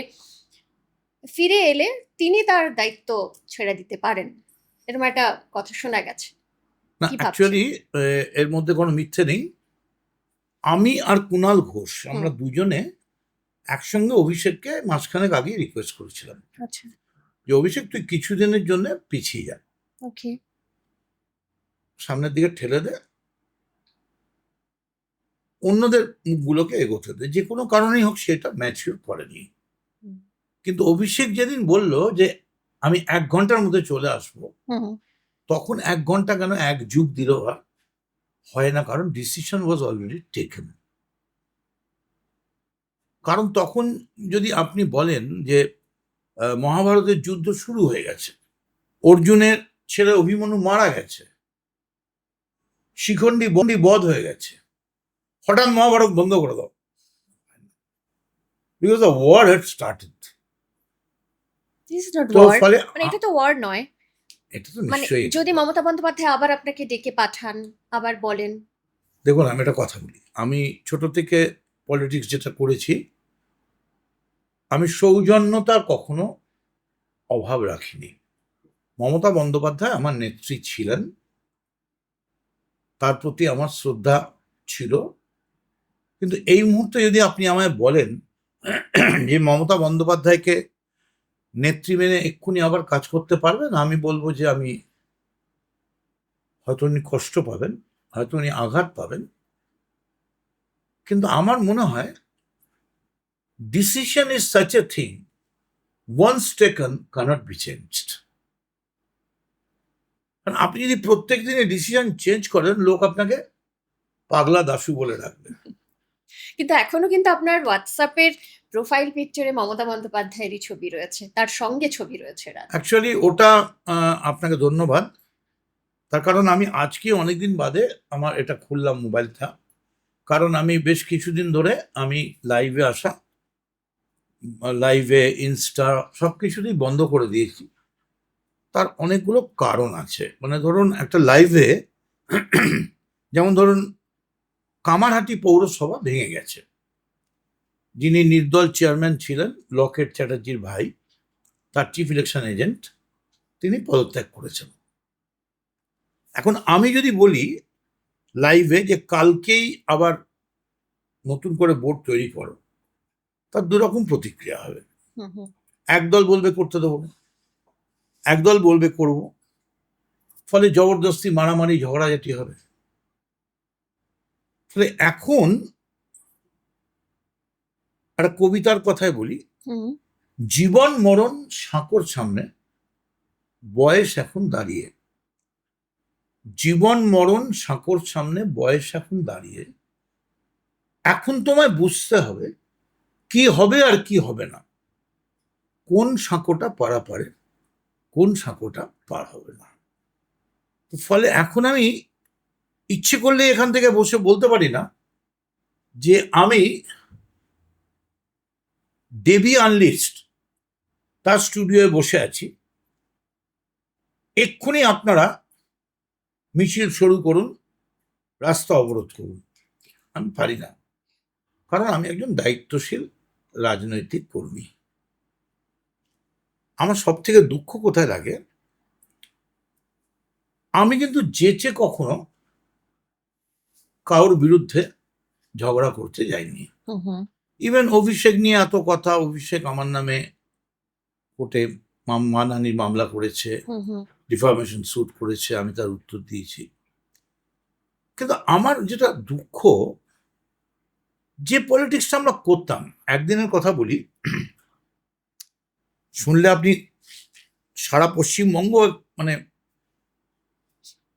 S1: ফিরে এলে তিনি তার দায়িত্ব ছেড়ে দিতে পারেন, এরকম একটা কথা শোনা গেছে।
S2: না, অ্যাকচুয়ালি এর মধ্যে কোনো মিথ্যে নেই। আমি আর কুণাল ঘোষ, আমরা দুজনে একসঙ্গে অভিষেককে মাঝখানেক আগেই রিকোয়েস্ট করেছিলাম,
S1: আচ্ছা,
S2: যে অভিষেক তুই কিছুদিনের জন্য পিছিয়ে যা,
S1: ওকে,
S2: সামনের দিকে ঠেলে দে, অন্যদের মুখগুলোকে এগোতে দে, যে কোনো কারণেই হোক, সেটা ম্যাচিওর করেনি। কিন্তু অভিষেক যেদিন বলল যে আমি 1 ঘন্টার মধ্যে চলে আসবো, তখন 1 ঘন্টা কেন, 1 যুগ দিল হয় না, কারণ ডিসিশন ওয়াজ অলরেডি টেকেন। কারণ তখন যদি আপনি বলেন যে মহাভারতের যুদ্ধ শুরু হয়ে গেছে, অর্জুনের ছেলে অভিমন্যু মারা গেছে, শিখণ্ডী বধ হয়ে গেছে, হঠাৎ মহাভারত বন্ধ করে দাও, because the war had started. ফলে
S1: এটা তো ওয়ার নয়,
S2: এটা তো নিশ্চয়ই,
S1: যদি মমতা বন্দ্যোপাধ্যায় আবার আপনাকে ডেকে পাঠান, আবার বলেন।
S2: দেখুন, আমি একটা কথা বলি, আমি ছোট থেকে পলিটিক্স যেটা করেছি, আমি সৌজন্যতার কখনো অভাব রাখিনি। মমতা বন্দ্যোপাধ্যায় আমার নেত্রী ছিলেন, তার প্রতি আমার শ্রদ্ধা ছিল, কিন্তু এই মুহূর্তে যদি আপনি আমায় বলেন যে মমতা বন্দ্যোপাধ্যায়কে নেত্রী মেনে এক্ষুনি আবার কাজ করতে পারবেন, আমি বলবো যে আমি হয়তো উনি কষ্ট পাবেন, হয়তো উনি আঘাত পাবেন, কিন্তু আমার মনে হয় decision is such a thing once taken cannot be changed. কারণ আপনি যদি প্রত্যেক দিনে ডিসিশন চেঞ্জ করেন, লোক আপনাকে পাগলা দাশু বলে রাখবে।
S1: কিন্তু এখনো কিন্তু আপনার হোয়াটসঅ্যাপের প্রোফাইল পিকচারে মমতা বন্দ্যোপাধ্যায়েরই ছবি রয়েছে, তার সঙ্গে ছবি রয়েছে রাত।
S2: অ্যাকচুয়ালি ওটা আপনাকে ধন্যবাদ, তার কারণ আমি আজকে অনেকদিন বাদে আমার এটা খুললাম মোবাইলটা, কারণ আমি বেশ কিছুদিন ধরে আমি লাইভে আসা, লাইভে ইনস্টা সব কিছুতেই বন্ধ করে দিয়েছি। তার অনেকগুলো কারণ আছে। মানে ধরুন একটা লাইভে যেমন ধরুন কামারহাটি পৌরসভা ভেঙে গেছে, যিনি নির্দল চেয়ারম্যান ছিলেন লকেট চ্যাটার্জির ভাই, তার চিফ ইলেকশন এজেন্ট, তিনি পদত্যাগ করেছেন। এখন আমি যদি বলি লাইভে যে কালকেই আবার নতুন করে বোর্ড তৈরি করো, তার দুরকম প্রতিক্রিয়া হবে।
S1: হুম হুম
S2: একদল বলবে করতে দেবো না, একদল বলবে করব, ফলে জবরদস্তি মারামারি ঝগড়াঝাটি হবে। ফলে এখন একটা কবিতার কথায় বলি,
S1: হুম
S2: জীবন মরণ সাঁকোর সামনে, বয়স এখন দাঁড়িয়ে। জীবন মরণ সাঁকোর সামনে, বয়স এখন দাঁড়িয়ে। এখন তোমায় বুঝতে হবে কি হবে আর কি হবে না, কোন সাঁকোটা পারাপারে, কোন সাঁকোটা পার হবে না। তো ফলে এখন আমি ইচ্ছে করলে এখান থেকে বসে বলতে পারি না যে আমি দেবী আনলিস্ট তার স্টুডিওয়ে বসে আছি, এক্ষুনি আপনারা মিছিল শুরু করুন, রাস্তা অবরোধ করুন। আমি পারি না, কারণ আমি একজন দায়িত্বশীল রাজনৈতিক কর্মী। আমার সব থেকে দুঃখ কোথায় লাগে, আমি কিন্তু যেচে কখনো কারোর বিরুদ্ধে ঝগড়া করতে যাইনি।
S1: হুম হুম
S2: ইভেন অভিষেক নিয়ে এত কথা, অভিষেক আমার নামে কোর্টে মানহানির মামলা করেছে,
S1: হুম হুম
S2: ডিফামেশন স্যুট করেছে, আমি তার উত্তর দিয়েছি। কিন্তু আমার যেটা দুঃখ, যে পলিটিক্সটা আমরা করতাম, একদিনের কথা বলি, শুনলে আপনি সারা পশ্চিমবঙ্গ মানে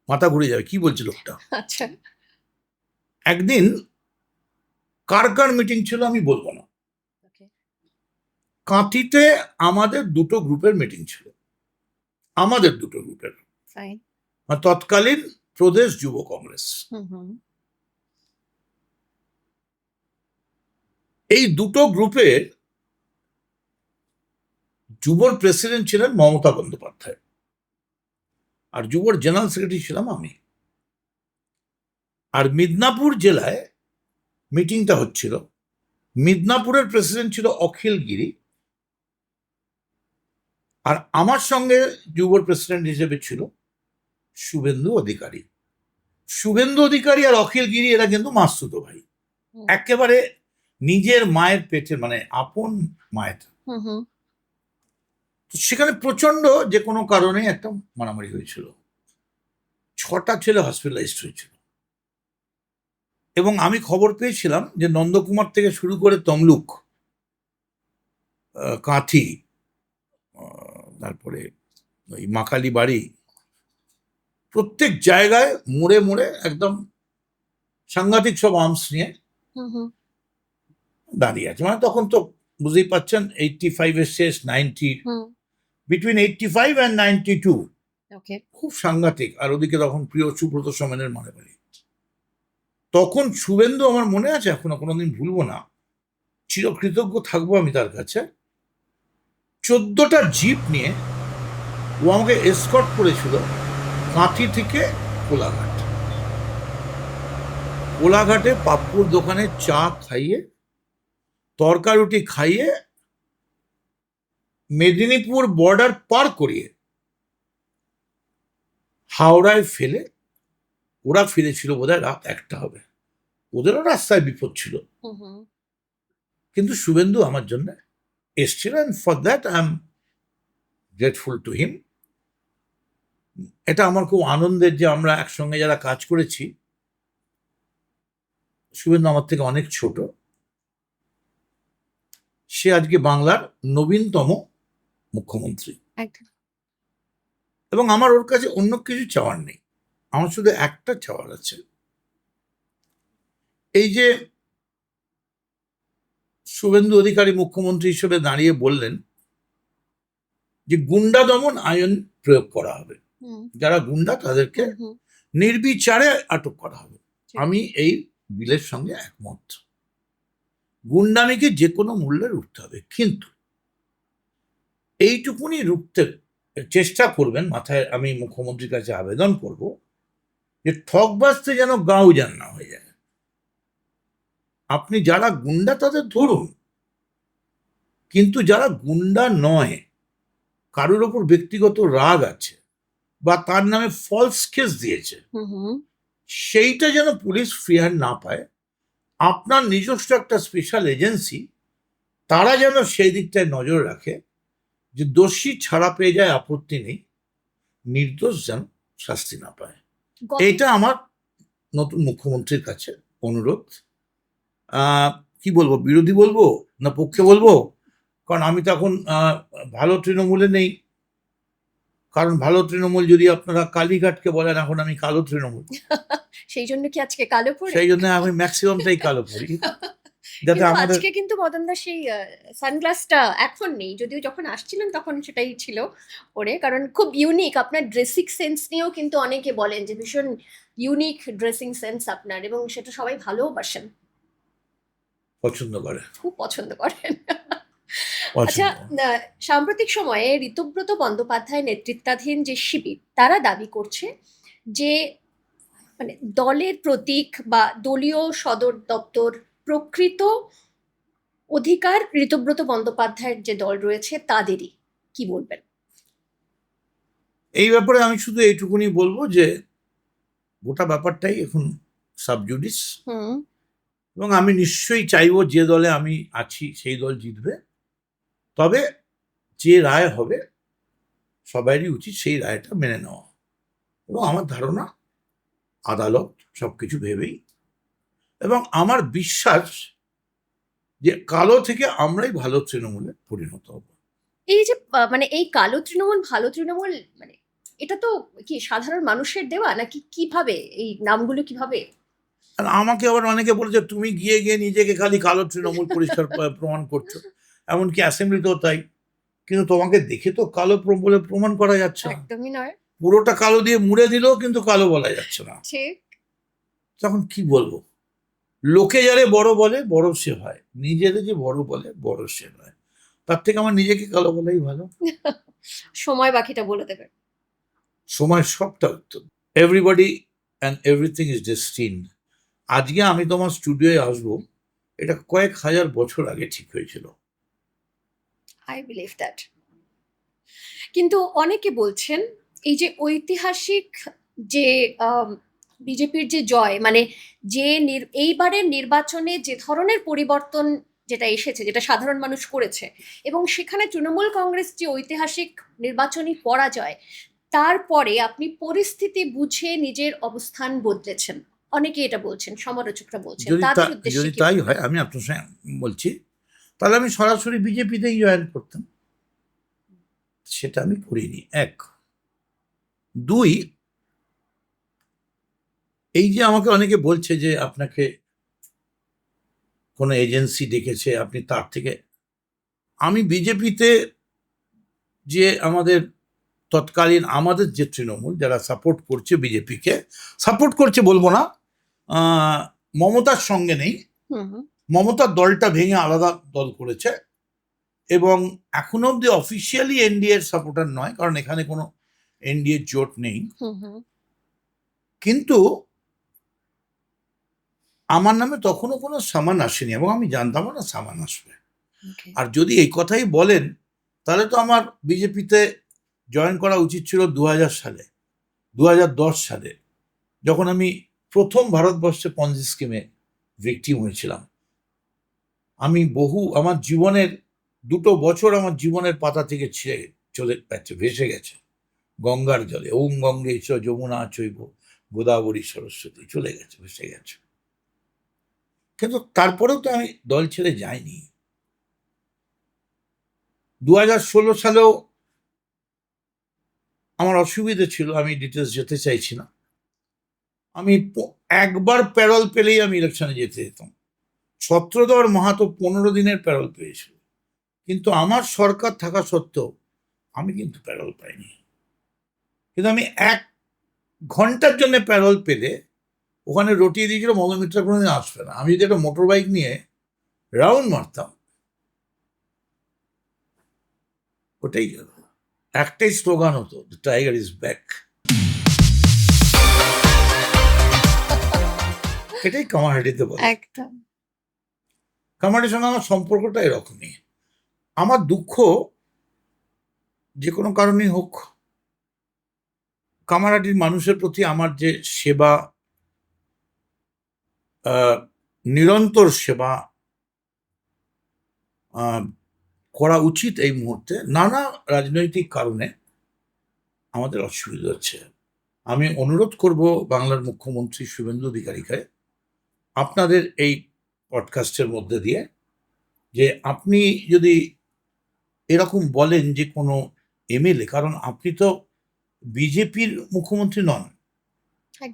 S2: মাথা ঘুরে যাবে, কি বলছে লোকটা।
S1: আচ্ছা
S2: একদিন কার কার মিটিং ছিল আমি বলবো না,
S1: ওকে
S2: কাঁথিতে আমাদের দুটো গ্রুপের মিটিং ছিল, আমাদের দুটো গ্রুপের,
S1: ফাইন
S2: মানে তৎকালীন প্রদেশ যুব কংগ্রেস।
S1: হুম হুম
S2: এই দুটো গ্রুপের যুবর প্রেসিডেন্ট ছিলেন মমতা বন্দ্যোপাধ্যায়, আর যুবর জেনারেল সেক্রেটারি ছিলাম আমি। আর মিদনাপুর জেলায় মিটিংটা হচ্ছিল, মিদনাপুরের প্রেসিডেন্ট ছিল অখিল গিরি, আর আমার সঙ্গে যুবর প্রেসিডেন্ট হিসেবে ছিল শুভেন্দু অধিকারী। শুভেন্দু অধিকারী আর অখিল গিরি এরা কিন্তু মাসতুতো ভাই,
S1: হুম
S2: একেবারে নিজের মায়ের পেটের, মানে আপন মায়ের।
S1: হুম হুম
S2: তো সেখানে প্রচন্ড যে কোনো কারণে একটা মারামারি হয়েছিল, 6টা ছেলে হসপিটালাইজড হয়েছিল। এবং আমি খবর পেয়েছিলাম যে নন্দকুমার থেকে শুরু করে তমলুক, কাঁথি, তারপরে ওই মাকালি বাড়ি, প্রত্যেক জায়গায় মোড়ে মোড়ে একদম সাংঘাতিক সব আর্মস নিয়ে
S1: হুম হুম
S2: দাঁড়িয়ে আছে। মানে তখন তো বুঝতেই পাচ্ছেন 85-এর শেষ, 90,
S1: হুম
S2: বিটুইন 85 অ্যান্ড 92,
S1: ওকে
S2: খুব সাংঘাতিক। আর ওদিকে তখন প্রিয় সুব্রত সোমেনের মারে বাড়ি। তখন শুভেন্দু, আমার মনে আছে এখনো, কোনোদিন ভুলবো না, চিরকৃতজ্ঞ থাকবো আমি তার কাছে, 14টা জিপ নিয়ে ও আমাকে এসকর্ট করেছিল কাঁথি থেকে কোলাঘাট। কোলাঘাটে পাপ্পুর দোকানে চা খাইয়ে, তরকা রুটি খাইয়ে, মেদিনীপুর বর্ডার পার করিয়ে হাওড়ায় ফেলে ওরা ফিরেছিল বোধহয় রাত 1টা হবে। ওদেরও রাস্তায় বিপদ ছিল,
S1: হুম হুম
S2: কিন্তু শুভেন্দু আমার জন্য এসছিল, and for that I am grateful to him. এটা আমার খুব আনন্দের যে আমরা একসঙ্গে যারা কাজ করেছি, শুভেন্দু আমার থেকে অনেক ছোট, সে আজকে বাংলার নবীনতম মুখ্যমন্ত্রী,
S1: একদম।
S2: এবং আমার ওর কাছে অন্য কিছু চাওয়ার নেই। আমার শুধু একটা চাওয়ার আছে, এই যে শুভেন্দু অধিকারী মুখ্যমন্ত্রী হিসেবে দাঁড়িয়ে বললেন যে গুন্ডা দমন আইন প্রয়োগ করা হবে,
S1: হুম
S2: যারা গুন্ডা তাদেরকে
S1: হুম হুম
S2: নির্বিচারে আটক করা হবে।
S1: ঠিক।
S2: আমি এই বিলের সঙ্গে একমত। গুন্ডামিকে যে কোনো মূল্যে রুখতে হবে, কিন্তু এইটুকুনি রুখতে চেষ্টা করবেন, মাথায় আমি মুখ্যমন্ত্রীর কাছে আবেদন করব যে ঠকবাজতে যেন গাঁও যান না হয়ে যায়। আপনি যারা গুন্ডা তাদের ধরুন, কিন্তু যারা গুন্ডা নয়, কারোর ওপর ব্যক্তিগত রাগ আছে বা তার নামে ফলস কেস দিয়েছে,
S1: হুম হুম
S2: সেইটা যেন পুলিশ ফ্রি হ্যান্ড না পায়। আপনার নিজস্ব একটা স্পেশাল এজেন্সি, তারা যেন সেই দিকটায় নজর রাখে যে দোষী ছাড়া পেয়ে যায়, আপত্তি নেই, নির্দোষ যেন শাস্তি না পায়।
S1: গত-
S2: এইটা আমার নতুন মুখ্যমন্ত্রীর কাছে অনুরোধ। কি বলবো, বিরোধী বলবো না পক্ষে বলবো? কারণ আমি তখন ভালো তৃণমূলে নেই, কারণ ভালো তৃণমূল যদি আপনারা কালীঘাটকে বলেন, এখন আমি কালো তৃণমূল,
S1: সেই জন্য কি আজকে কালো পড়ে?
S2: সেই জন্য আমি ম্যাক্সিমামটাই কালো পড়ি, যাতে
S1: কিন্তু
S2: আমাদের
S1: আজকে কিন্তু মদনদা সেই সানগ্লাসটা এখন নেই, যদিও যখন আসছিলেন তখন সেটাই ছিল পরে, কারণ খুব ইউনিক আপনার ড্রেসিং সেন্স নিয়েও কিন্তু অনেকে বলেন যে ভীষণ ইউনিক ড্রেসিং সেন্স আপনার, এবং সেটা সবাই ভালোবাসেন,
S2: পছন্দ করে।
S1: খুব পছন্দ করেন। আচ্ছা,
S2: পছন্দ।
S1: সাম্প্রতিক সময়ে ঋতব্রত বন্দ্যোপাধ্যায় নেতৃত্বাধীন যে শিবির, তারা দাবি করছে যে মানে দলের প্রতীক বা দলীয় সদর দপ্তর প্রকৃত অধিকার ঋতব্রত বন্দ্যোপাধ্যায়ের যে দল রয়েছে তাদেরই, কি বলবেন?
S2: এই ব্যাপারে আমি শুধু এইটুকুনি বলবো যে গোটা ব্যাপারটাই এখন সাবজুডিস,
S1: হুম
S2: এবং আমি নিশ্চয়ই চাইবো যে দলে আমি আছি সেই দল জিতবে। তবে যে রায় হবে সবারই উচিত সেই রায়টা মেনে নেওয়া, এবং আমার ধারণা আদালত সবকিছু ভেবেই, এবং আমার বিশ্বাস যে কালো থেকে আমরাই ভালো তৃণমূলে পরিণত হব।
S1: এই যে মানে এই কালো তৃণমূল ভালো তৃণমূল, মানে এটা তো কি সাধারণ মানুষের দেওয়া, নাকি কিভাবে এই নামগুলো কিভাবে?
S2: আর আমাকে আবার অনেকে বলেছে তুমি গিয়ে গিয়ে নিজেকে খালি কালো তৃণমূল পরিষ্কার প্রমাণ করছো, এমনকি অ্যাসেম্বলিতেও তাই, কিন্তু তোমাকে দেখে তো কালো বলে প্রমাণ করা যাচ্ছে না।
S1: একদমই নয়।
S2: পুরোটা কালো দিয়ে মুড়ে দিলেও কিন্তু কালো বলা যাচ্ছে না।
S1: ঠিক।
S2: তখন কি বলবো? লোকে যারে বড় বলে বড় সে হয়, নিজেদের যে বড় বলে বড় সে নয়। তার থেকে আমার নিজেকে কালো বলাই ভালো।
S1: সময় বাকিটা বলে দেবে।
S2: সময় সবটা উত্তর। Everybody and everything is destined. আজকে আমি তোমার স্টুডিওয়ে আসবো, এটা কয়েক হাজার বছর আগে ঠিক হয়েছিল।
S1: I believe that. কিন্তু অনেকে বলছেন এই যে ঐতিহাসিক যে বিজেপির যে জয়, মানে যে এইবারের নির্বাচনে যে ধরনের পরিবর্তন যেটা এসেছে, যেটা সাধারণ মানুষ করেছে, এবং সেখানে তৃণমূল কংগ্রেস যে ঐতিহাসিক নির্বাচনী পরাজয়, তারপরে আপনি পরিস্থিতি বুঝে নিজের অবস্থান বদলেছেন, অনেকে এটা বলছেন, সমালোচকরা বলছেন, তাদের উদ্দেশ্যে
S2: যদি
S1: কি
S2: তাই
S1: বলবেন?
S2: হয়, আমি আপনার সঙ্গে বলছি, তাহলে আমি সরাসরি বিজেপিতেই জয়েন করতাম। সেটা আমি করিনি। এক। দুই, এই যে আমাকে অনেকে বলছে যে আপনাকে কোনো এজেন্সি ডেকেছে, আপনি তার থেকে, আমি বিজেপিতে যে আমাদের তৎকালীন আমাদের যে তৃণমূল যারা সাপোর্ট করছে, বিজেপিকে সাপোর্ট করছে বলবো না, মমতার সঙ্গে নেই।
S1: হুম হুম
S2: মমতার দলটা ভেঙে আলাদা দল করেছে, এবং এখনো অব্দি অফিসিয়ালি এনডিএ এর সাপোর্টার নয়, কারণ এখানে কোনো এনডিএ জোট নেই।
S1: হুম হুম
S2: কিন্তু আমার নামে তখনও কোনো সামান আসেনি, এবং আমি জানতামও না সামান আসবে।
S1: Okay.
S2: আর যদি এই কথাই বলেন, তাহলে তো আমার বিজেপিতে জয়েন করা উচিত ছিল 2000 সালে, 2010 সালে, যখন আমি প্রথম ভারতবর্ষে পঞ্জি স্কিমে ভিকটিম হয়েছিলাম। আমি আমার জীবনের 2 বছর আমার জীবনের পাতা থেকে ছিঁড়ে চলে গেছে, ভেসে গেছে গঙ্গার জলে। ওম গঙ্গে চ যমুনা চৈব গোদাবরী সরস্বতী, চলে গেছে, ভেসে গেছে। কিন্তু তারপরেও তো আমি দল ছেড়ে যাইনি। 2016 সালেও আমার অসুবিধে ছিল, আমি ডিটেলস যেতে চাইছি না। আমি একবার প্যারোল পেলেই আমি ইলেকশনে যেতে যেতাম। ছত্রধর মাহাতো 15 দিনের প্যারোল পেয়েছিল, কিন্তু আমার সরকার থাকা সত্ত্বেও আমি কিন্তু প্যারোল পাইনি। কিন্তু আমি 1 ঘন্টার জন্য প্যারোল পেলে ওখানে রটিয়ে দিয়েছিল মদমিত্রা কোনোদিন আসবে না। আমি যদি একটা মোটর বাইক নিয়ে রাউন্ড মারতাম, ওটাই গেল। একটাই স্লোগান হতো, দ্য টাইগার ইজ ব্যাক। এটাই কামারহাটিতে বলে।
S1: একদম।
S2: কামারহাটির সঙ্গে আমার সম্পর্কটা এরকমই। আমার দুঃখ যে কোনো কারণেই হোক, কামারহাটির মানুষের প্রতি আমার যে সেবা, নিরন্তর সেবা করা উচিত, এই মুহূর্তে নানা রাজনৈতিক কারণে আমাদের অসুবিধা হচ্ছে। আমি অনুরোধ করব বাংলার মুখ্যমন্ত্রী শুভেন্দু অধিকারীকে আপনাদের এই পডকাস্টের মধ্যে দিয়ে, যে আপনি যদি এরকম বলেন যে কোনো এমএলএ, কারণ আপনি তো বিজেপির মুখ্যমন্ত্রী নন,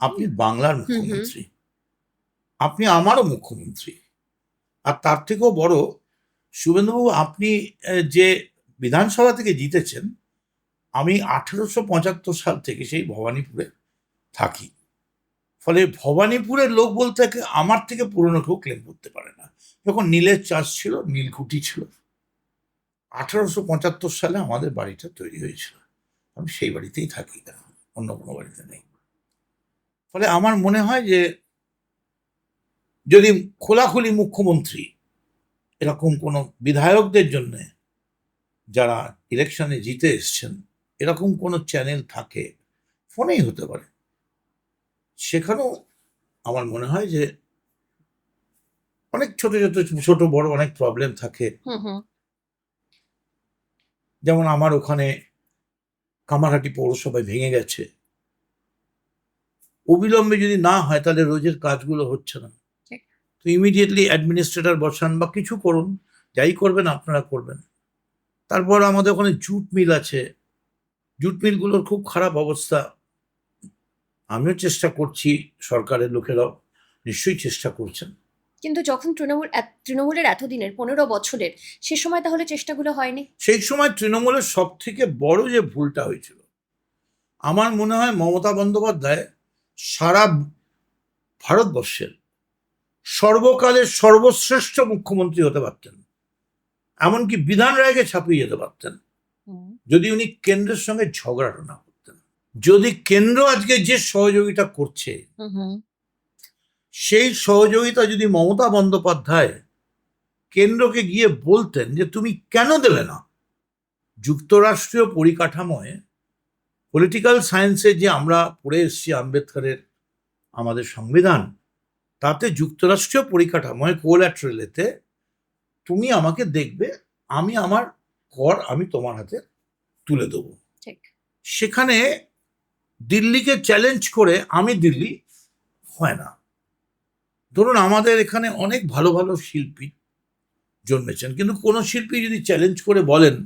S2: আপনি বাংলার মুখ্যমন্ত্রী, আপনি আমারও মুখ্যমন্ত্রী। আর তার থেকেও বড়, শুভেন্দুবাবু, আপনি যে বিধানসভা থেকে জিতেছেন, আমি 1875 সাল থেকে সেই ভবানীপুরে থাকি। ফলে ভবানীপুরের লোক বলতে আমার থেকে পুরনো কেউ ক্লেম করতে পারে না। যখন নীলের চাষ ছিল, নীলকুঠি ছিল, 1875 সালে আমাদের বাড়িটা তৈরি হয়েছিল। আমি সেই বাড়িতেই থাকি, অন্য কোনো বাড়িতে নেই। ফলে আমার মনে হয় যে যদি খোলাখুলি মুখ্যমন্ত্রী এরকম কোনো বিধায়কদের জন্য যারা ইলেকশনে জিতে এসছেন, এরকম কোনো চ্যানেল থাকে, ফোনেই হতে পারে, সেখানেও আমার মনে হয় যে অনেক ছোট ছোট বড় অনেক প্রবলেম থাকে। যেমন আমার ওখানে কামারহাটি পৌরসভায় ভেঙে গেছে, অবিলম্বে যদি না হয় তাহলে রোজের কাজগুলো হচ্ছে না। তো ইমিডিয়েটলি অ্যাডমিনিস্ট্রেটর বসান বা কিছু করুন, যাই করবেন আপনারা করবেন। তারপর আমাদের ওখানে জুট মিল আছে, জুট মিলগুলোর খুব খারাপ অবস্থা। আমিও চেষ্টা করছি, সরকারের লোকেরাও নিশ্চয়ই চেষ্টা করছেন।
S1: কিন্তু যখন তৃণমূলের এতদিনের 15 বছরের, সে সময় তাহলে চেষ্টাগুলো হয়নি?
S2: সেই সময় তৃণমূলের সব থেকে বড় যে ভুলটা হয়েছিল, আমার মনে হয় মমতা বন্দ্যোপাধ্যায় সারা ভারতবর্ষের সর্বকালের সর্বশ্রেষ্ঠ মুখ্যমন্ত্রী হতে পারতেন, এমনকি বিধান রায়কে ছাপিয়ে যেতে পারতেন, যদি উনি কেন্দ্রের সঙ্গে ঝগড়াটা না করতেন। যদি কেন্দ্র আজকে যে সহযোগিতা করছে, সেই সহযোগিতা যদি মমতা বন্দ্যোপাধ্যায় কেন্দ্রকে গিয়ে বলতেন যে তুমি কেন দেবে না, যুক্তরাষ্ট্রীয় পরিকাঠামোয় পলিটিক্যাল সায়েন্সে যে আমরা পড়ে এসেছি, আম্বেদকরের আমাদের সংবিধান, তাতে যুক্তরাষ্ট্রীয় পরিকাঠামোয় কোল্যাটারালেতে তুমি আমাকে দেখবে, আমি আমার কর আমি তোমার হাতে তুলে দেবো। সেখানে দিল্লিকে চ্যালেঞ্জ করে আমি দিল্লি হয় না। ধরুন আমাদের এখানে অনেক ভালো ভালো শিল্পী জন্মেছেন, কিন্তু কোনো শিল্পী যদি চ্যালেঞ্জ করে বলেন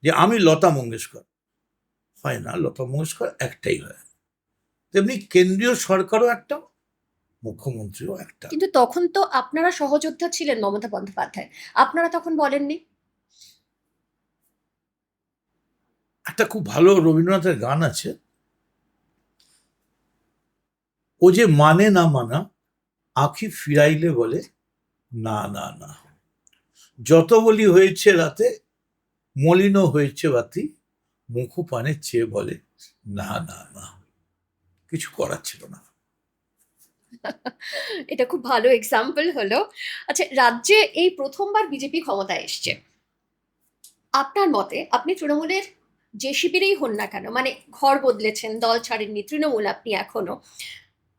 S2: যে আমি লতা মঙ্গেশকর, হয় না, লতা মঙ্গেশকর একটাই হয়। তেমনি কেন্দ্রীয় সরকারও একটা, মুখ্যমন্ত্রীও একটা।
S1: কিন্তু তখন তো আপনারা সহযোদ্ধা ছিলেন মমতা বন্দ্যোপাধ্যায়, আপনারা তখন বলেননি?
S2: একটা খুব ভালো রবীন্দ্রনাথের গান আছে, ও যে মানে না মানা আঁখি ফিরাইলে বলে না না না, যত বলি হয়েছে রাতে মলিন হয়েছে বাতি, মুখ পানে চেয়ে বলে না না না। কিছু করার ছিল না।
S1: এটা খুব ভালো এক্সাম্পল হলো। আচ্ছা, রাজ্যে এই প্রথমবার বিজেপি ক্ষমতায় এসছে, আপনার মতে আপনি তৃণমূলের যে শিবিরেই হন না কেন, মানে ঘর বদলেছেন, দল ছাড়েননি, তৃণমূল আপনি এখনো,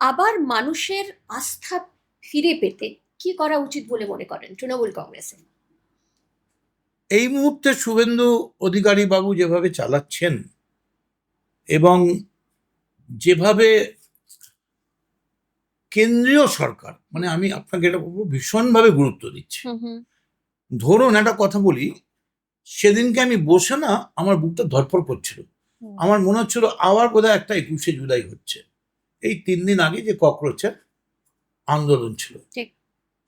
S1: আবার মানুষের আস্থা ফিরে পেতে কি করা উচিত বলে মনে করেন তৃণমূল কংগ্রেসে?
S2: এই মুহূর্তে শুভেন্দু অধিকারী বাবু যেভাবে চালাচ্ছেন এবং যেভাবে কেন্দ্রীয় সরকার, মানে আমি আপনাকে এটা বলবো, ভীষণভাবে গুরুত্ব দিচ্ছে। ধরুন একটা কথা বলি, সেদিনকে আমি বসে না আমার বুকটা ধরপড় করছিল। আমার মনে হচ্ছিল আবার বোধহয় একটা 21শে জুলাই হচ্ছে। এই 3 দিন আগে যে ককরোচের আন্দোলন ছিল,
S1: ঠিক।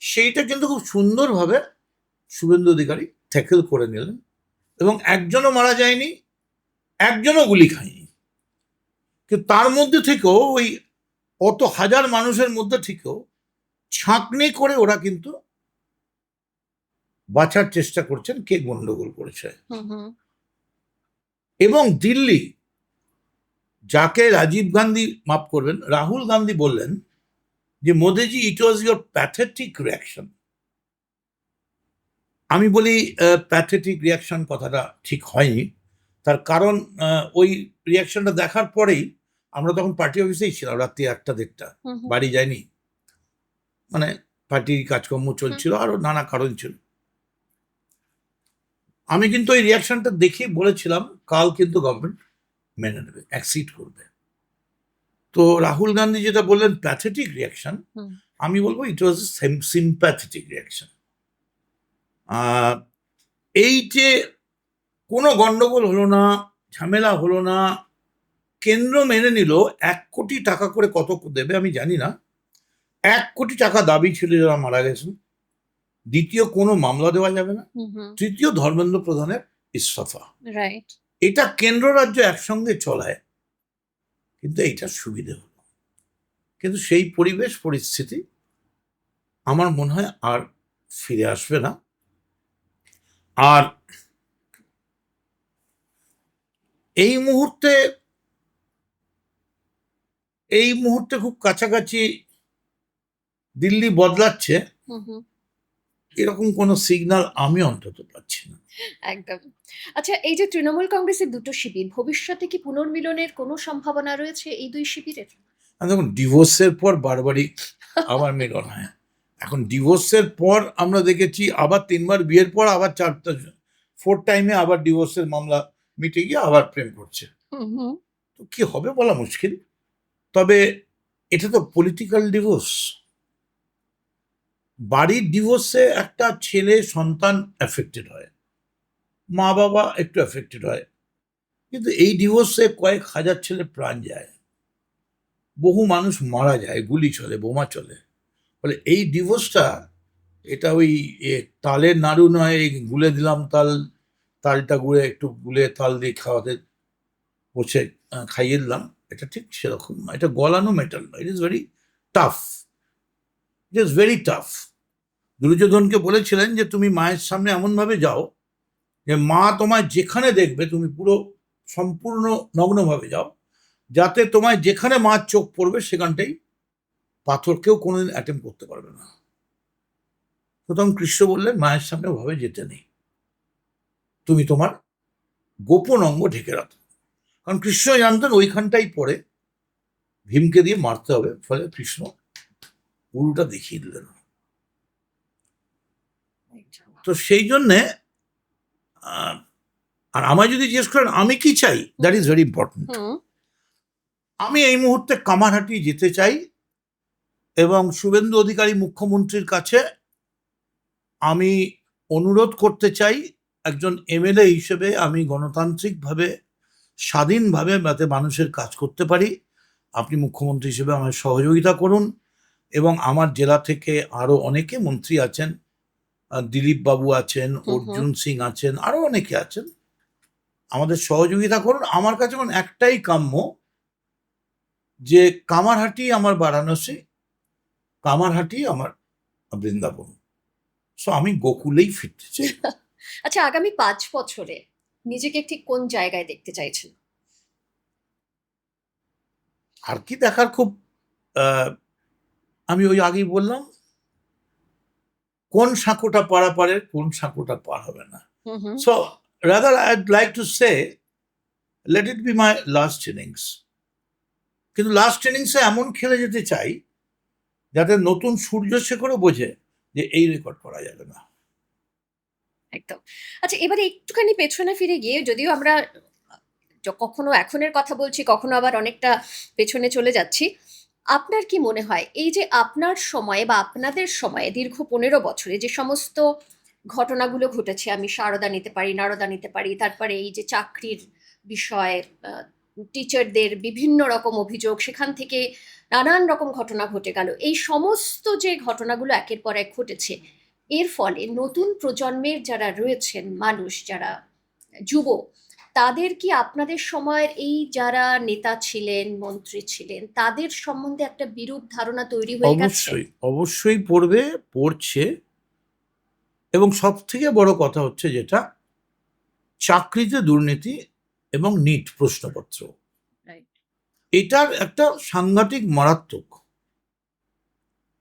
S2: সেইটা কিন্তু খুব সুন্দরভাবে শুভেন্দু অধিকারী ট্যাকেল করে নিলেন এবং একজনও মারা যায়নি, একজনও গুলি খায়নি। কিন্তু তার মধ্যে থেকেও ওই অত হাজার মানুষের মধ্যে থেকেও ছাঁকনি করে ওরা কিন্তু বাঁচার চেষ্টা করছেন কে গন্ডগোল করেছে। এবং দিল্লি, যাকে রাজীব গান্ধী, মাফ করবেন, রাহুল গান্ধী বললেন যে মোদিজি ইট ওয়াজ ইউর প্যাথেটিক রিয়াকশন। আমি বলি প্যাথেটিক রিয়াকশন কথাটা ঠিক হয়নি। তার কারণ ওই রিয়াকশনটা দেখার পরেই আমরা তখন পার্টি অফিসেই ছিলাম, রাত্রি 1টা-1:30, বাড়ি যাইনি, মানে পার্টির কাজকর্ম চলছিল, আরো নানা কারণ ছিল। আমি কিন্তু ওই রিয়াকশনটা দেখে বলেছিলাম কাল কিন্তু গভর্নমেন্ট মেনে নেবে, অ্যাকসিড করবে। তো রাহুল গান্ধী যেটা বললেন প্যাথেটিক রিয়াকশন, আমি বলবো ইট ওয়াজ সিম্প্যাথেটিক রিয়াকশন। এই যে কোনো গন্ডগোল হলো না, ঝামেলা হলো না, কেন্দ্র মেনে নিল 1 কোটি টাকা করে, কত দেবে আমি জানি না, 1 কোটি টাকা দাবি ছিল যারা মারা গেছেন। দ্বিতীয় কোনো মামলা দেওয়া যাবে না। তৃতীয় ধর্মেন্দ্র প্রধানের ইস্তফা।
S1: রাইট।
S2: এটা কেন্দ্র রাজ্য একসঙ্গে চলায়, কিন্তু এইটা সুবিধে হলো। কিন্তু সেই পরিবেশ পরিস্থিতি আমার মনে হয় আর ফিরে আসবে না। আর এই মুহূর্তে খুব কাছাকাছি দিল্লি বদলাচ্ছে, এরকম কোনো সিগন্যাল আমি অন্তত পাচ্ছি না।
S1: একদম। আচ্ছা, এই যে তৃণমূল কংগ্রেসের দুটো শিবির, ভবিষ্যতে কি পুনর্মিলনের কোনো সম্ভাবনা রয়েছে এই দুই শিবিরের?
S2: দেখুন, ডিভোর্সের পর বারবারই আবার মিলন হয়। এখন ডিভোর্সের পর আমরা দেখেছি আবার 3বার বিয়ের পর আবার 4th টাইমে আবার ডিভোর্সের মামলা মিটে গিয়ে আবার প্রেম করছে। তো কি হবে বলা মুশকিল। তবে এটা তো পলিটিক্যাল ডিভোর্স। বাড়ির ডিভোর্সে একটা ছেলে সন্তান এফেক্টেড হয়, মা বাবা একটু এফেক্টেড হয়, কিন্তু এই ডিভোর্সে কয়েক হাজার ছেলে প্রাণ যায়, বহু মানুষ মারা যায়, গুলি চলে, বোমা চলে। ফলে এই ডিভোর্সটা, এটা ওই তালের নাড়ু নয়, এই গুলে দিলাম তালটা গুলে একটু গুলে তাল দিয়ে খাওয়াতে বসে খাইয়ে দিলাম, এটা ঠিক সেরকম নয়। এটা গলানো মেটাল নয়। It is very tough. It is very tough. দুর্যোধনকে বলেছিলেন যে তুমি মায়ের সামনে এমনভাবে যাও যে মা তোমায় যেখানে দেখবে তুমি পুরো সম্পূর্ণ নগ্নভাবে যাও, যাতে তোমায় যেখানে মার চোখ পড়বে সেখানটাই পাথরকেও কোনোদিন অ্যাটেম্প করতে পারবে না। সুতরাং কৃষ্ণ বললেন মায়ের সামনে ওভাবে যেতে নেই, তুমি তোমার গোপন অঙ্গ ঢেকে রাখো। কারণ কৃষ্ণ জানতেন ওইখানটাই পড়ে ভীমকে দিয়ে মারতে হবে, ফলে কৃষ্ণ উল্টা দেখিয়ে দিলেন। তো সেই জন্যে আর আমায় যদি জিজ্ঞেস করেন আমি কি চাই, দ্যাট ইজ ভেরি ইম্পর্টেন্ট। আমি এই মুহূর্তে কামারহাটি যেতে চাই এবং শুভেন্দু অধিকারী মুখ্যমন্ত্রীর কাছে আমি অনুরোধ করতে চাই, একজন এমএলএ হিসেবে আমি গণতান্ত্রিকভাবে স্বাধীনভাবে যাতে মানুষের কাজ করতে পারি, আপনি মুখ্যমন্ত্রী হিসেবে আমায় সহযোগিতা করুন। এবং আমার জেলা থেকে আরো অনেকে মন্ত্রী আছেন, দিলীপ বাবু আছেন, অর্জুন সিং আছেন, আরো অনেকে আছেন, আমাদের সহযোগিতা করুন। আমার কাছে এখন একটাই কাম্য যে কামারহাটি আমার বারাণসী, কামারহাটি আমার বৃন্দাবন। সো আমি গোকুলেই ফিরতে চাই।
S1: আচ্ছা, আগামী 5 বছরে নিজেকে ঠিক কোন জায়গায় দেখতে চাইছেন?
S2: আর কি দেখার, খুব আমি ওই আগেই বললাম, কোন সাঁকোটা পারাপারের, কোন সাঁকোটা পার হবে না। So rather I'd like to say let it be my last innings. কিন্তু লাস্ট ইনিংসে এমন খেলে যেতে চাই যাতে নতুন সূর্য শেখরও বোঝে যে এই রেকর্ড করা যাবে না।
S1: একদম। আচ্ছা, এবারে একটুখানি পেছনে ফিরে গিয়ে, যদিও আমরা কখনো এখনের কথা বলছি, কখনো আবার অনেকটা পেছনে চলে যাচ্ছি, আপনার কি মনে হয় এই যে আপনার সময়ে বা আপনাদের সময়ে দীর্ঘ 15 বছরে যে সমস্ত ঘটনাগুলো ঘটেছে, আমি সারদা নিতে পারি, নারদা নিতে পারি, তারপরে এই যে চাকরির বিষয়ে টিচারদের বিভিন্ন রকম অভিযোগ, সেখান থেকে নানান রকম ঘটনা ঘটে গেল, এই সমস্ত যে ঘটনাগুলো একের পর এক ঘটেছে, এর ফলে নতুন প্রজন্মের যারা রয়েছেন মানুষ, যারা যুব, তাদের কি আপনাদের সময়ের এই যারা নেতা ছিলেন, মন্ত্রী ছিলেন, তাদের সম্বন্ধে একটা বিরূপ ধারণা তৈরি হয়ে গেছে?
S2: অবশ্যই অবশ্যই পড়বে, পড়ছে। এবং সব থেকে বড় কথা হচ্ছে যেটা, চাকরিতে দুর্নীতি এবং নিট প্রশ্নপত্র,
S1: Right.
S2: এটার একটা সাংঘাতিক মারাত্মক।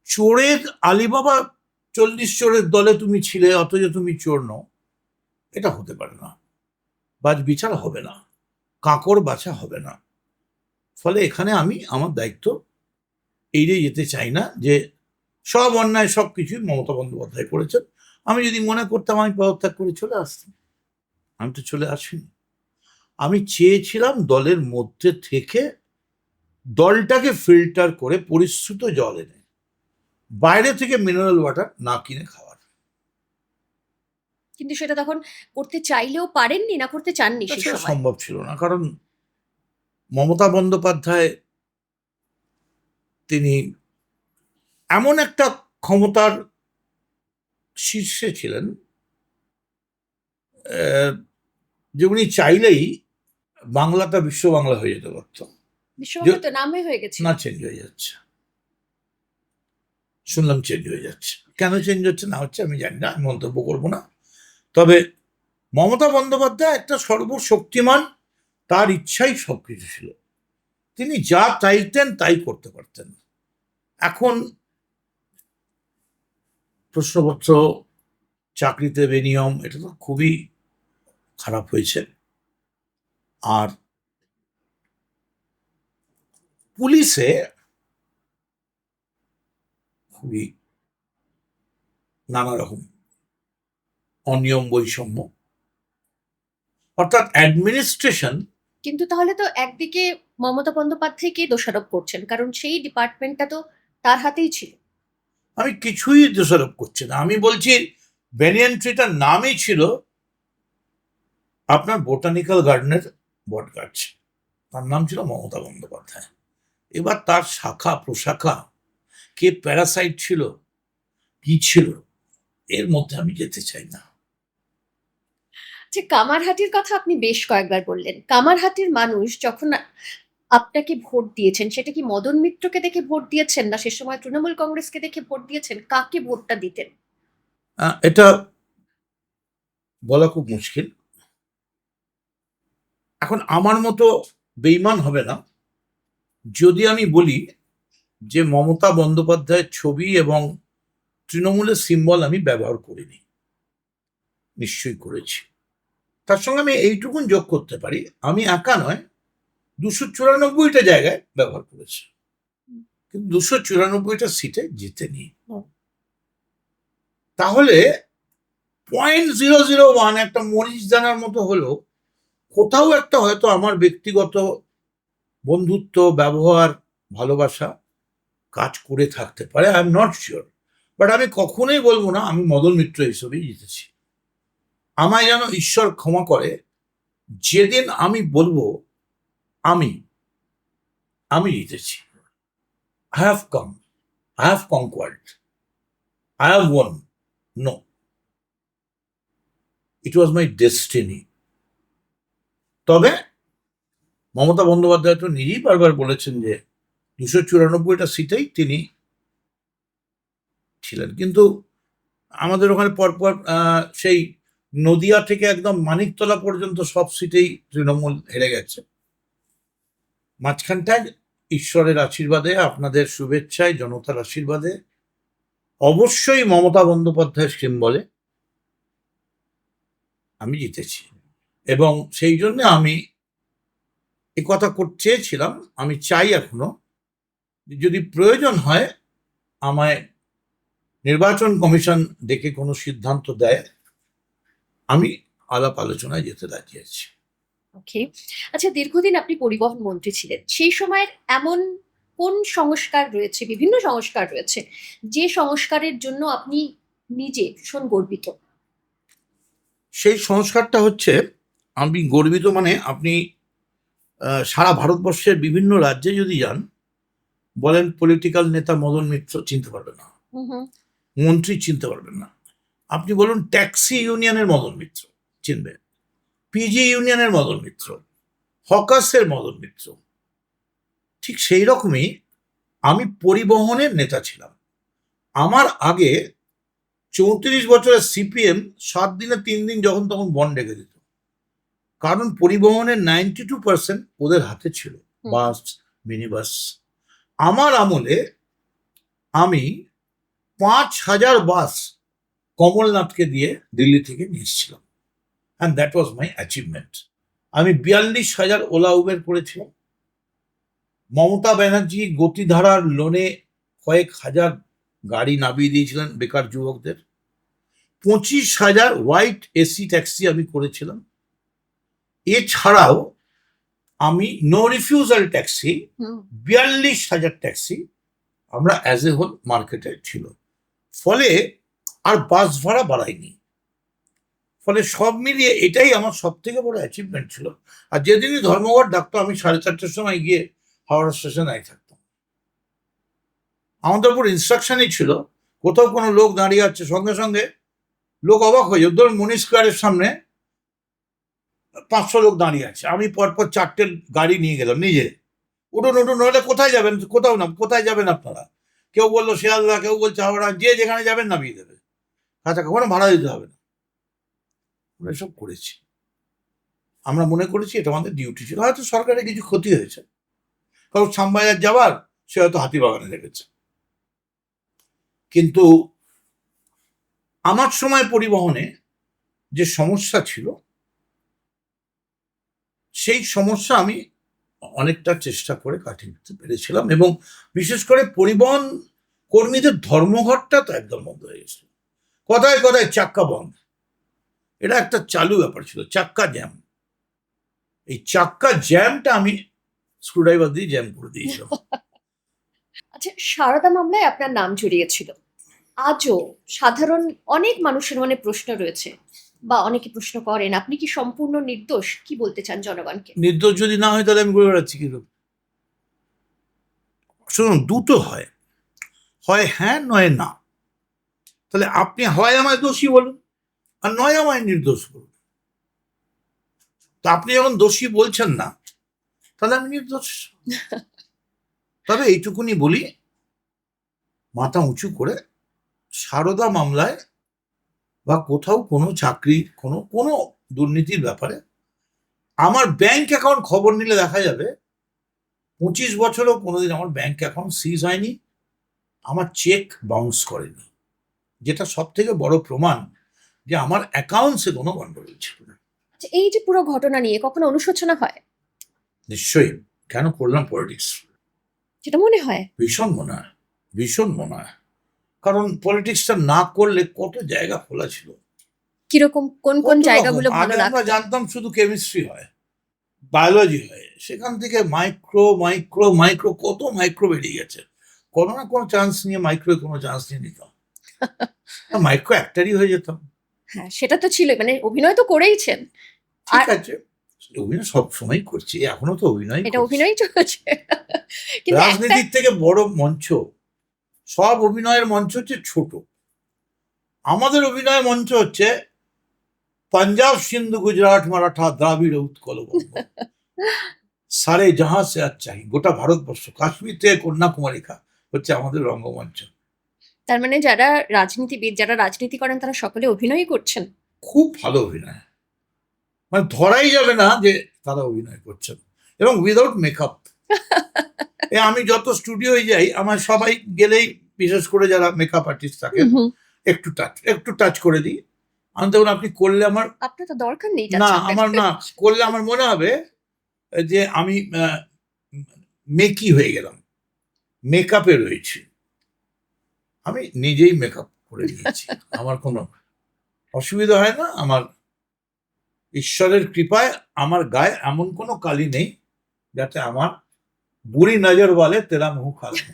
S2: চোরের আলিবাবা 40 চোরের দলে তুমি ছিলে, অথচ তুমি চোর নও, এটা হতে পারে না। বাজ বিচার হবে না, কাঁকড় বাছা হবে না। ফলে এখানে আমি আমার দায়িত্ব এড়িয়ে যেতে চাই না যে সব অন্যায় সব কিছুই মমতা বন্দ্যোপাধ্যায় করেছেন। আমি যদি মনে করতাম আমি পদত্যাগ করে চলে আসতাম, আমি তো চলে আসিনি। আমি চেয়েছিলাম দলের মধ্যে থেকে দলটাকে ফিল্টার করে পরিশ্রুত জল এনে বাইরে থেকে মিনারেল ওয়াটার না কিনে খাওয়ার।
S1: কিন্তু সেটা তখন করতে চাইলেও পারেননি, না করতে চাননি সেই
S2: সেটা
S1: সময়?
S2: সম্ভব ছিল না, কারণ মমতা বন্দ্যোপাধ্যায় তিনি এমন একটা ক্ষমতার শীর্ষে ছিলেন যে উনি চাইলেই বাংলাটা বিশ্ব বাংলা হয়ে যেতে পারত।
S1: বিশ্ববাংলা তো নামে হয়ে গেছে।
S2: না, চেঞ্জ হয়ে যাচ্ছে, শুনলাম চেঞ্জ হয়ে যাচ্ছে। কেন চেঞ্জ হচ্ছে না হচ্ছে আমি জানি না, আমি মন্তব্য করবো না। তবে মমতা বন্দ্যোপাধ্যায় একটা সর্বশক্তিমান, তার ইচ্ছাই সবকিছু ছিল, তিনি যা চাইতেন তাই করতে পারতেন। এখন প্রশ্নপত্র, চাকরিতে বেনিয়ম, এটা তো খুবই খারাপ হয়েছে। আর পুলিশে খুবই নানা রকম অনিয়ম, বৈষম্য, অর্থাৎ অ্যাডমিনিস্ট্রেশন।
S1: কিন্তু তাহলে তো একদিকে মমতা বন্দ্যোপাধ্যায়কে দোষারোপ করছেন, কারণ সেই ডিপার্টমেন্টটা তো তার হাতেই ছিল।
S2: আমি কিছুই দোষারোপ করছি না, আমি বলছি ব্যানিয়ান ট্রিটার নামই ছিল আপনার বোটানিক্যাল গার্ডেনের বট গাছ, তার নাম ছিল মমতা বন্দ্যোপাধ্যায়। এবার তার শাখা প্রশাখা, কে প্যারাসাইট ছিল, কি ছিল, এর মধ্যে আমি যেতে চাই না।
S1: যে কামারহাটির কথা আপনি বেশ কয়েকবার বললেন, কামারহাটির মানুষ যখন আপনাকে ভোট দিয়েছেন, সেটা কি মদন মিত্রকে দেখে ভোট দিয়েছেন, না সে সময় তৃণমূল কংগ্রেসকে দেখে ভোট দিয়েছেন? কাকে ভোটটা দিতেন?
S2: এটা বলা খুব মুশকিল। এখন আমার মতো বেইমান হবে না যদি আমি বলি যে মমতা বন্দ্যোপাধ্যায়ের ছবি এবং তৃণমূলের সিম্বল আমি ব্যবহার করিনি, নিশ্চয়ই করেছি। তার সঙ্গে আমি এইটুকুন যোগ করতে পারি, আমি একা নয়, 294টা জায়গায় ব্যবহার করেছি, কিন্তু 294টা সিটে জিতেনি। তাহলে 0.001 একটা মরিচ দানার মতো হলো, কোথাও একটা হয়তো আমার ব্যক্তিগত বন্ধুত্ব, ব্যবহার, ভালোবাসা কাজ করে থাকতে পারে, I am not sure. But আমি কখনোই বলবো না আমি মদন মিত্র হিসেবেই জিতেছি। আমায় যেন ঈশ্বর ক্ষমা করে, যেদিন আমি বলবো আমি আমি জিতেছি। I have come, I have conquered, I have won. No, it was my destiny. তবে মমতা বন্দ্যোপাধ্যায় তো নিজেই বারবার বলেছেন যে 294টা সিটেই তিনি ছিলেন, কিন্তু আমাদের ওখানে পরপর সেই নদিয়া থেকে একদম মানিকতলা পর্যন্ত সব সিটেই তৃণমূল হেরে গেছে। মাঝখানটায় ঈশ্বরের আশীর্বাদে, আপনাদের শুভেচ্ছায়, জনতার আশীর্বাদে, অবশ্যই মমতা বন্দ্যোপাধ্যায়ের সিম্বলে আমি জিতেছি। এবং সেই জন্য আমি এ কথা চেয়েছিলাম, আমি চাই এখনো, যদি প্রয়োজন হয় আমায় নির্বাচন কমিশন ডেকে কোনো সিদ্ধান্ত দেয়, আমি আলাপ আলোচনায় যেতে রাজি আছি।
S1: ওকে। আচ্ছা, দীর্ঘদিন আপনি পরিবহন মন্ত্রী ছিলেন। সেই সময়ের এমন কোন সংস্কার রয়েছে, বিভিন্ন সংস্কার রয়েছে, যে সংস্কারের জন্য আপনি নিজে ভীষণ গর্বিত?
S2: সেই সংস্কারটা হচ্ছে, আমি গর্বিত মানে আপনি সারা ভারতবর্ষের বিভিন্ন রাজ্যে যদি যান, বলেন পলিটিক্যাল নেতা মদন মিত্র, চিনতে পারবেন না,
S1: হুম, হুম।
S2: মন্ত্রী চিনতে পারবেন না। আপনি বলুন ট্যাক্সি ইউনিয়নের মদন মিত্র, চিনবে। পিজি ইউনিয়নের মদন মিত্র, হকার্সের মদন মিত্র। ঠিক সেই রকমই আমি পরিবহনের নেতা ছিলাম। আমার আগে 34 বছরের সিপিএম 7 দিনে 3 দিন যখন তখন বন্ড ডেকে দিত, কারণ পরিবহনের 92% ওদের হাতে ছিল,
S1: হুম।
S2: বাস, মিনি বাস। আমার আমলে আমি 5,000 বাস কমলনাথকে দিয়ে দিল্লি থেকে নিয়ে এসেছিলাম, and that was my achievement. আমি 42,000 ওলা উবের করেছিলাম। মমতা ব্যানার্জি গতিধারার লোনে কয়েক হাজার গাড়ি নামিয়ে দিয়েছিলেন বেকার যুবকদের। 25,000 হোয়াইট এসি ট্যাক্সি আমি করেছিলাম। এছাড়াও আমি নো রিফিউজাল ট্যাক্সি,
S1: হুম।
S2: 42,000 ট্যাক্সি আমরা অ্যাজ এ হোল মার্কেটে ছিল। ফলে আর বাস ভাড়া বাড়ায়নি। ফলে সব মিলিয়ে এটাই আমার সব থেকে বড় অ্যাচিভমেন্ট ছিল। আর যেদিনই ধর্মঘট ডাকতো, আমি 4:30টার সময় গিয়ে হাওড়া স্টেশনে থাকতাম। আমাদের উপর ইনস্ট্রাকশনই ছিল, কোথাও কোনো লোক দাঁড়িয়ে আছে, সঙ্গে সঙ্গে লোক অবাক হয়ে যেত। ধরুন মনি স্কোয়ারের সামনে 500 লোক দাঁড়িয়ে আছে, আমি পরপর 4টে গাড়ি নিয়ে গেলাম নিজে। উঠুন উঠুন, নইলে কোথায় যাবেন? কোথাও না, কোথায় যাবেন আপনারা? কেউ বললো শিয়ালদা, কেউ বলছে হাওড়া, যে যেখানে যাবেন নামিয়ে দেবে, আচ্ছা কোনো ভাড়া দিতে হবে না। আমরা এসব করেছি। আমরা মনে করেছি এটা আমাদের ডিউটি ছিল। হয়তো সরকারের কিছু ক্ষতি হয়েছে, কারণ শ্যামবাজার যাওয়ার সে হয়তো হাতিবাগানে লেগেছে। কিন্তু আমার সময় পরিবহনে যে সমস্যা ছিল, সেই সমস্যা আমি অনেকটা চেষ্টা করে কাটিয়ে উঠতে পেরেছিলাম। এবং বিশেষ করে পরিবহন কর্মীদের ধর্মঘটটা তো একদম বন্ধ হয়ে গেছিল। কথায় কথায় চাক্কা বন্ধ, এটা একটা চালু ব্যাপার ছিল, চাক্কা জ্যাম। এই চাক্কা জ্যামটা আমি স্ক্রুড্রাইভার দিয়ে জ্যাম করে দিয়েছিলাম।
S1: আচ্ছা, সারদা মামলায় আপনার নাম জড়িয়েছিল। আজও সাধারণ অনেক মানুষের মনে প্রশ্ন রয়েছে, বা অনেকে প্রশ্ন করেন, আপনি কি সম্পূর্ণ নির্দোষ? কি বলতে চান জনগণকে?
S2: নির্দোষ যদি না হয় তাহলে আমি ঘুরে বেড়াচ্ছি কিরকম? শুনুন, দুটো হয়, হয় হ্যাঁ নয় না। তাহলে আপনি হয় আমায় দোষী বলুন, আর নয় আমায় নির্দোষ বলুন। তা আপনি যখন দোষী বলছেন না, তাহলে আমি নির্দোষ। তবে এইটুকুনি বলি, মাথা উঁচু করে, সারদা মামলায় বা কোথাও কোনো চাকরি, কোনো কোনো দুর্নীতির ব্যাপারে আমার ব্যাংক অ্যাকাউন্ট খবর নিলে দেখা যাবে 25 বছরও কোনোদিন আমার ব্যাংক অ্যাকাউন্ট সিজ হয়নি, আমার চেক বাউন্স করেনি, যেটা সব থেকে বড় প্রমাণ যে আমার অ্যাকাউন্টসে কোনো গন্ডগোল ছিল না।
S1: আচ্ছা, এই যে পুরো ঘটনা নিয়ে কখনো অনুশোচনা হয়?
S2: নিশ্চয়ই। কেন করলাম পলিটিক্স?
S1: যেটা মনে হয়।
S2: ভীষণ মনে হয়, ভীষণ মনে হয়। কারণ পলিটিক্সটা না করলে কত জায়গা খোলা ছিল,
S1: কিরকম, কোন
S2: কত
S1: কোন
S2: রকম।
S1: জায়গাগুলো ভালো
S2: আগে আমরা
S1: লাগতো?
S2: জানতাম শুধু কেমিস্ট্রি হয়, বায়োলজি হয়, সেখান থেকে মাইক্রো মাইক্রো মাইক্রো কত মাইক্রো বেরিয়ে গেছে। কোনো না কোনো চান্স নিয়ে মাইক্রো, কোনো চান্স নিয়ে নিতাম, মাইক্রো একটারই হয়ে যেতাম।
S1: হ্যাঁ, সেটা তো ছিল, মানে অভিনয় তো করেইছেন।
S2: ঠিক
S1: আর
S2: আছে, অভিনয় সব সময় করছি, এখনো তো অভিনয়
S1: এটা
S2: করছি।
S1: অভিনয় চলেছে। কিন্তু একটা
S2: রাজনীতির থেকে বড় মঞ্চ, সব অভিনয়ের মঞ্চ হচ্ছে ছোট। আমাদের অভিনয় মঞ্চ হচ্ছে পাঞ্জাব, সিন্ধু, গুজরাট, মারাঠা, দ্রাবিড়, উৎকল, বঙ্গ, সারে জাহাঁ সে আচ্ছা হি, গোটা ভারতবর্ষ, কাশ্মীর থেকে কন্যাকুমারী হচ্ছে আমাদের রঙ্গমঞ্চ।
S1: তার মানে যারা রাজনীতিবিদ, যারা রাজনীতি করেন, তারা সকলে অভিনয়ই করছেন।
S2: খুব ভালো অভিনয়, মানে ধরাই যাবে না যে তারা অভিনয় করছেন, এবং উইদাউট মেকআপ। আমি যত স্টুডিওয় যাই, আমার সবাই গেলেই, বিশেষ করে যারা মেকআপ আর্টিস্ট থাকে, একটু টাচ করে দিই। আমি তখন, আপনি করলে আমার,
S1: আপনার তো দরকার নেই
S2: না
S1: touch-up-এর।
S2: আমার না করলে আমার মনে হবে যে আমি মেকি হয়ে গেলাম, মেকআপে রয়েছি। আমি নিজেই মেকআপ করে নিয়েছি, আমার কোনো অসুবিধা হয় না। আমার ঈশ্বরের কৃপায় আমার গায়ে এমন কোনো কালি নেই যাতে আমার বুড়ি নজর বলে তেরা মুহ খারাপ।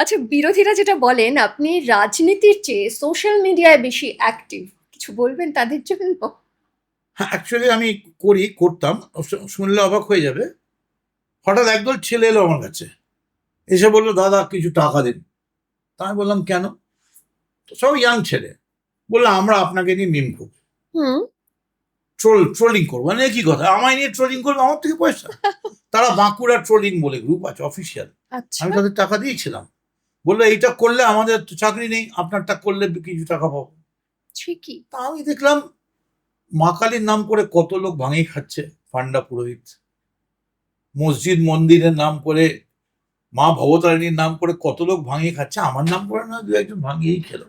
S1: আচ্ছা, বিরোধীরা যেটা বলেন আপনি রাজনীতির চেয়ে সোশ্যাল মিডিয়ায় বেশি অ্যাক্টিভ, কিছু বলবেন তাদের জন্য?
S2: হ্যাঁ, অ্যাকচুয়ালি আমি করতাম, শুনলে অবাক হয়ে যাবে। হঠাৎ একদল ছেলে এলো আমার কাছে, এসে বললো দাদা কিছু টাকা দিন। তা আমি বললাম কেন? সব ইয়াং ছেলে, বললো আমরা আপনাকে নিয়ে মিম করবো,
S1: হুম।
S2: ট্রোলিং করবো। মানে কি কথা, আমায় নিয়ে ট্রোলিং করবে, আমার থেকে পয়সা? তারা বাঁকুড়া ট্রোলিং বলে গ্রুপ আছে অফিসিয়াল,
S1: আচ্ছা।
S2: আমি তাদের টাকা দিয়েছিলাম। বললো এইটা করলে আমাদের তো চাকরি নেই, আপনারটা করলে কিছু টাকা পাবো।
S1: ঠিকই।
S2: তা আমি দেখলাম মা কালীর নাম করে কত লোক ভাঙিয়ে খাচ্ছে, পান্ডা পুরোহিত। মসজিদ মন্দিরের নাম করে, মা ভবতারিণীর নাম করে কত লোক ভাঙিয়ে খাচ্ছে, আমার নাম করে না দু একজন ভাঙিয়েই খেলো,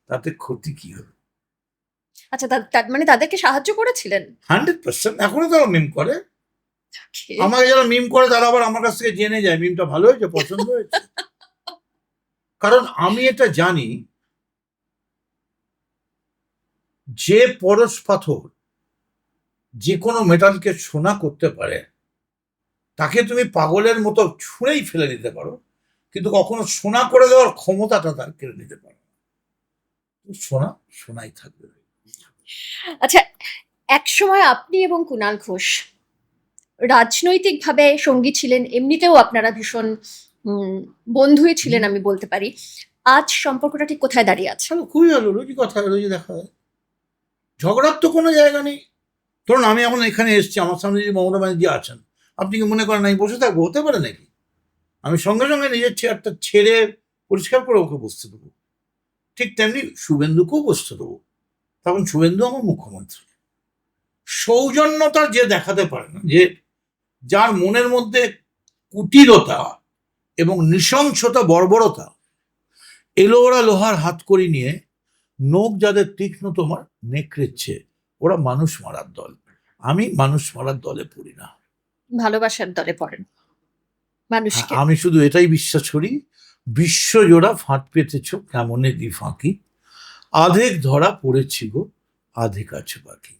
S2: তাতে ক্ষতি কি হলো?
S1: আচ্ছা, মানে তাদেরকে সাহায্য করেছিলেন?
S2: 100%। এখনো তারা মিম করে।
S1: Okay.
S2: আমাকে যারা মিম করে তারা আবার আমার কাছ থেকে জেনে যায় মিমটা ভালো হয়েছে, পছন্দ হয়েছে। কারণ আমি এটা জানি, যে পরশ পাথর যে কোনো মেটালকে সোনা করতে পারে, তাকে তুমি পাগলের মতো ছুঁড়েই ফেলে দিতে পারো, কিন্তু কখনো সোনা করে দেওয়ার ক্ষমতাটা তার কেড়ে নিতে পারো না। সোনা সোনাই থাকবে।
S1: আচ্ছা, একসময় আপনি এবং কুণাল ঘোষ রাজনৈতিকভাবে সঙ্গী ছিলেন, এমনিতেও আপনারা ভীষণ বন্ধুই ছিলেন আমি বলতে পারি। আজ সম্পর্কটা ঠিক কোথায় দাঁড়িয়ে আছে?
S2: চলো, খুবই ভালো, রোজই কথা হয়, রোজই দেখা হয়, ঝগড়ার তো কোনো জায়গা নেই। ধরুন আমি এখন এখানে এসেছি, আমার সামনে যদি মমতা ব্যানার্জি আছেন, আপনি কি মনে করেন আমি বসে থাকবো? হতে পারে নাকি? আমি সঙ্গে সঙ্গে নিজের চেয়ারটা ছেড়ে পরিষ্কার করে ওকে বসতে দেবো। ঠিক তেমনি শুভেন্দুকেও বসতে দেবো, তখন শুভেন্দু আমার মুখ্যমন্ত্রী। সৌজন্যতা যে দেখাতে পারে না, যে যার মনের মধ্যে কুটিলতা এবং নৃশংসতা, বর্বরতা, এলো ওরা লোহার হাত করি নিয়ে, নখ যাদের তীক্ষ্ণ তোমার নেকড়েচ্ছে, ওরা মানুষ মারার দল। আমি মানুষ মারার দলে পড়ি না,
S1: ভালোবাসার দলে পড়েন মানুষকে।
S2: আমি শুধু এটাই বিশ্বাস করি, বিশ্বজোড়া ফাঁট পেতেছ কেমনে দি ফাঁকি, আধেক ধরা পড়েছি গো, আধেক আছে বাকি।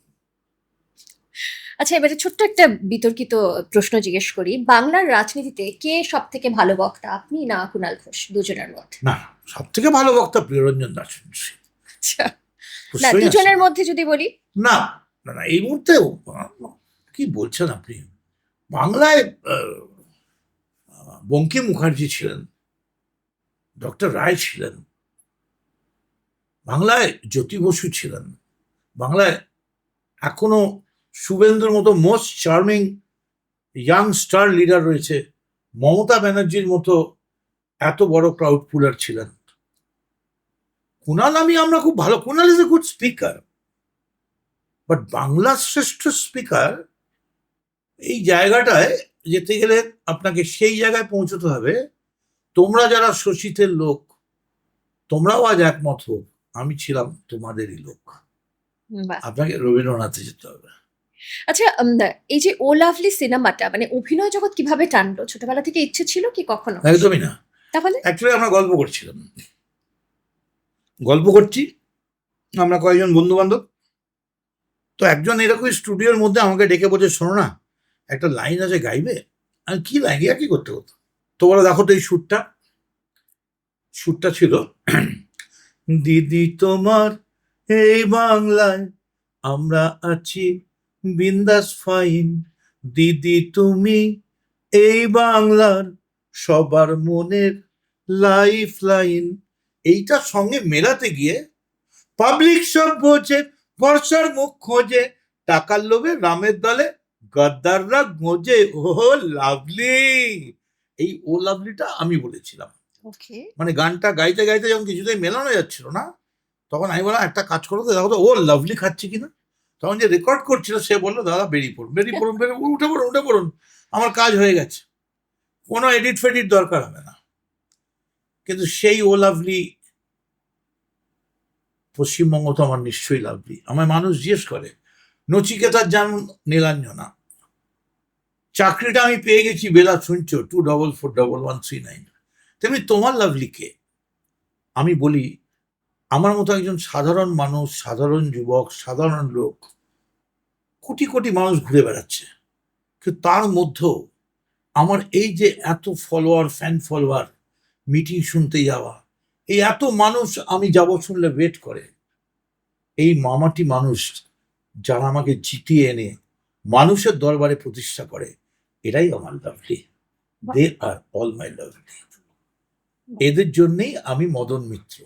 S1: আচ্ছা, এবারে ছোট্ট একটা বিতর্কিত প্রশ্ন জিজ্ঞেস করি, বাংলার রাজনীতিতে কে সব থেকে ভালো বক্তা, আপনি না কুণাল ঘোষ, দুজনের মধ্যে?
S2: না, সব থেকে ভালো বক্তা প্রিয়রঞ্জন দাস।
S1: আচ্ছা, না দুজনের মধ্যে যদি বলি?
S2: না না না, এই মুহূর্তে কি বলছেন আপনি? বাংলায় বঙ্কিম মুখার্জি ছিলেন, ডক্টর রায় ছিলেন, বাংলায় জ্যোতি বসু ছিলেন, বাংলায় এখনো শুভেন্দুর মতো most charming young star leader রয়েছে, মমতা ব্যানার্জির মতো এত বড় ক্রাউড পুলার ছিলেন। কুণাল আমরা খুব ভালো, Kunal is a good speaker, but বাংলার শ্রেষ্ঠ স্পিকার, এই জায়গাটায় যেতে গেলে আপনাকে সেই জায়গায় পৌঁছতে হবে। তোমরা যারা শোষিতের লোক, তোমরাও আজ একমত হোক, আমি ছিলাম তোমাদেরই লোক। আপনাকে রবীন্দ্রনাথে যেতে হবে।
S1: আচ্ছা, এই যে ও লাভলি সিনেমাটা, মানে অভিনয় জগৎ কিভাবে টানলো? ছোটবেলা থেকে ইচ্ছে ছিল কি কখনো?
S2: একদমই না।
S1: তাহলে
S2: অ্যাকচুয়ালি আমরা গল্প করছি, আমরা কয়েকজন বন্ধু বান্ধব, তো একজন এরকম স্টুডিওর মধ্যে আমাকে ডেকে বলছে, শোনো না, একটা লাইন আছে গাইবে। আমি কি লাইন, কি করতে হতো? তো বলো দেখো তো এই সুরটা ছিল, দিদি তোমার এই বাংলায় আমরা আছি বিন্দাস ফাইন, দিদি তুমি এই বাংলার সবার মনের লাইফ লাইন। এইটার সঙ্গে মেলাতে গিয়ে পাবলিক সব বোঝে, বর্ষার মুখ খোঁজে, টাকার লোভে রামের দলে গদ্দাররা গোজে, ও লাভলি। এই ও লাভলিটা আমি বলেছিলাম।
S1: ওকে।
S2: মানে গানটা গাইতে গাইতে যখন কিছুতেই মেলানো যাচ্ছিল না, তখন আমি বললাম একটা কাজ করো তো, দেখো তো ও লাভলি খাচ্ছে কিনা। তখন যে রেকর্ড করছিল সে বললো দাদা বেরিয়ে পড়ুন, উঠে পড়ুন, আমার কাজ হয়ে গেছে, কোনো এডিট ফেডিট দরকার হবে না। কিন্তু সেই ও লাভলি পশ্চিমবঙ্গ তো আমার নিশ্চয়ই লাভলি। আমার মানুষ জিজ্ঞেস করে নচিকেতার যেমন নীলাঞ্জনা, চাকরিটা আমি পেয়ে গেছি বেলা শুনছো 244139, তেমনি তোমার লাভলিকে আমি বলি, আমার মতো একজন সাধারণ মানুষ, সাধারণ যুবক, সাধারণ লোক, কোটি কোটি মানুষ ঘুরে বেড়াচ্ছে, কিন্তু তার মধ্যেও আমার এই যে এত ফলোয়ার, ফ্যান ফলোয়ার, মিটিং শুনতে যাওয়া, এই এত মানুষ আমি যাব শুনলে ওয়েট করে, এই মামাটি মানুষ যারা আমাকে জিতিয়ে এনে মানুষের দরবারে প্রতিষ্ঠা করে, এরাই আমার lovely. They are all my lovely. এদের জন্যেই আমি মদন মিত্র।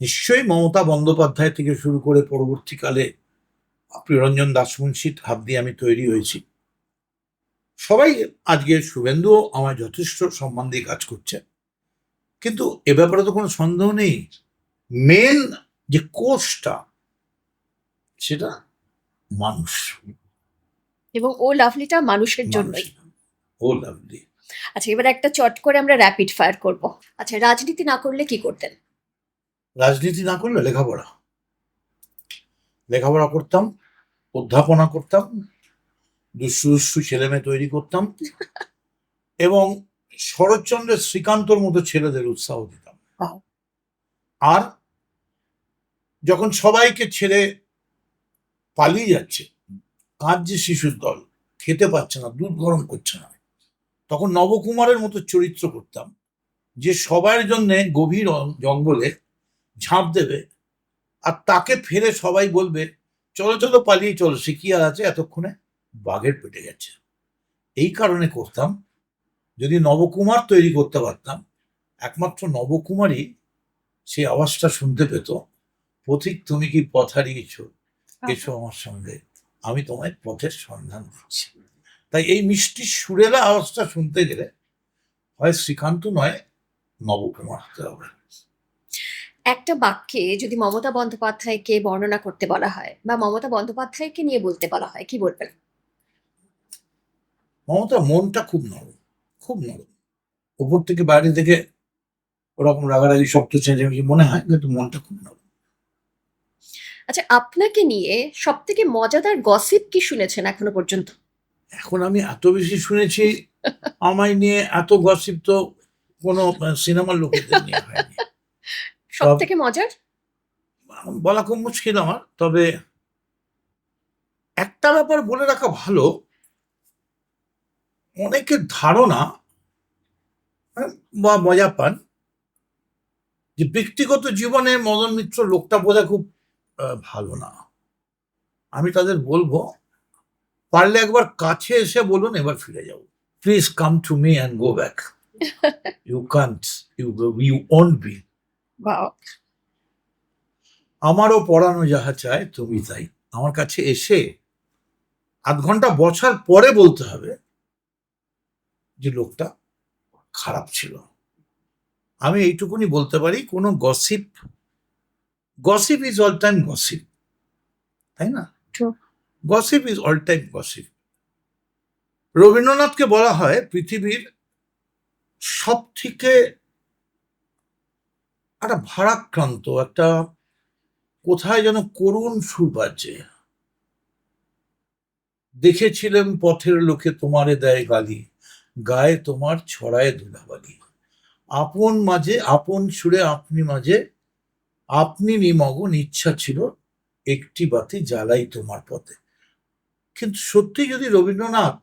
S2: নিশ্চয়ই মমতা বন্দ্যোপাধ্যায় থেকে শুরু করে পরবর্তীকালে প্রিয়রঞ্জন দাসমুন্সির হাত দিয়ে আমি তৈরি হয়েছি। সবাই আজকে শুভেন্দুও আমার যথেষ্ট সম্মান দিয়ে কাজ করছে, কিন্তু এ ব্যাপারে তো কোনো সন্দেহ নেই, মেন যে কোষটা সেটা মানুষ।
S1: এবং ও লাভলিটা মানুষের জন্যই।
S2: ও লাভলি।
S1: আচ্ছা, এবার একটা চট করে আমরা র্যাপিড ফায়ার করব। আচ্ছা, রাজনীতি না করলে কি করতেন?
S2: রাজনীতি না করলে লেখাপড়া করতাম, অধ্যাপনা করতাম, দুষ্টু ছেলে মেয়ে তৈরি করতাম এবং শরৎচন্দ্রের শ্রীকান্তর মতো ছেলেদের উৎসাহ দিতাম।
S1: Wow.
S2: আর যখন সবাইকে ছেড়ে পালিয়ে যাচ্ছে, কাঁদছে শিশুর দল, খেতে পাচ্ছে না, দুধ গরম করছে না, তখন নবকুমারের মতো চরিত্র করতাম, যে সবার জন্য গভীর জঙ্গলে ঝাঁপ দেবে আর তাকে ফেলে সবাই বলবে চলো চলো পালিয়ে চলো, সে কি আর আছে, এতক্ষণে বাঘের পেটে গেছে। এই কারণে করতাম। যদি নবকুমার তৈরি করতে পারতাম, একমাত্র নবকুমারই সেই আওয়াজটা শুনতে পেত, পথিক তুমি কি পথ হারিয়েছ, এসো আমার সঙ্গে, আমি তোমায় পথের সন্ধান দিচ্ছি। তাই এই মিষ্টি সুরেলা আওয়াজটা শুনতে গেলে হয় শ্রীকান্ত নয় নবকুমার হতে হবে।
S1: একটা বাক্যে যদি মমতা বন্দ্যোপাধ্যায়কে বর্ণনা করতে বলা হয় বা মমতা বন্দ্যোপাধ্যায়কে নিয়ে বলতে বলা হয়, কি বলবেন?
S2: মমতার মনটা খুব নরম, খুব নরম। উপর থেকে বাইরে থেকে ওরকম রাগারাগি শক্ত চেঁচামেচি মনে হয়, কিন্তু মনটা খুব নরম।
S1: আচ্ছা, আপনাকে নিয়ে সব থেকে মজাদার গসিপ কি শুনেছেন এখনো পর্যন্ত?
S2: এখন আমি এত বেশি শুনেছি, আমায় নিয়ে এত গসিপ তো কোনো সিনেমার লোকেদের নিয়ে হয়নি।
S1: সব থেকে মজার?
S2: বলা খুব মুশকিল আমার, তবে একটা ব্যাপার বলে রাখা ভালো, অনেকের ধারণা বা মজা পান যে ব্যক্তিগত জীবনে মদন মিত্র লোকটা বোধহয় খুব ভালো না। আমি তাদের বলবো, পারলে একবার কাছে এসে বলুন এবার ফিরে যাও, please come to me and go back. You can't, you won't be. আমারও পড়ানো যাহা চায় তুমি তাই। আমার কাছে এসে আধ ঘন্টা বছর পরে বলতে হবে যে লোকটা খারাপ ছিল। আমি এইটুকুনি বলতে পারি, কোনো gossip is all time gossip, তাই না? Gossip is all time gossip. রবীন্দ্রনাথকে বলা হয় পৃথিবীর সব থেকে একটা ভারাক্রান্ত, একটা কোথায় যেন করুণ সুর বাজে, দেখেছিলেন পথের লোকে তোমারে দেয় গালি, গায়ে তোমার ছড়ায় ধুলাবালি, আপন মাঝে আপন সুরে আপনি মাঝে, আপনি নিমগ্ন ইচ্ছা ছিল একটি বাতি জ্বালাই তোমার পথে। কিন্তু সত্যি যদি রবীন্দ্রনাথ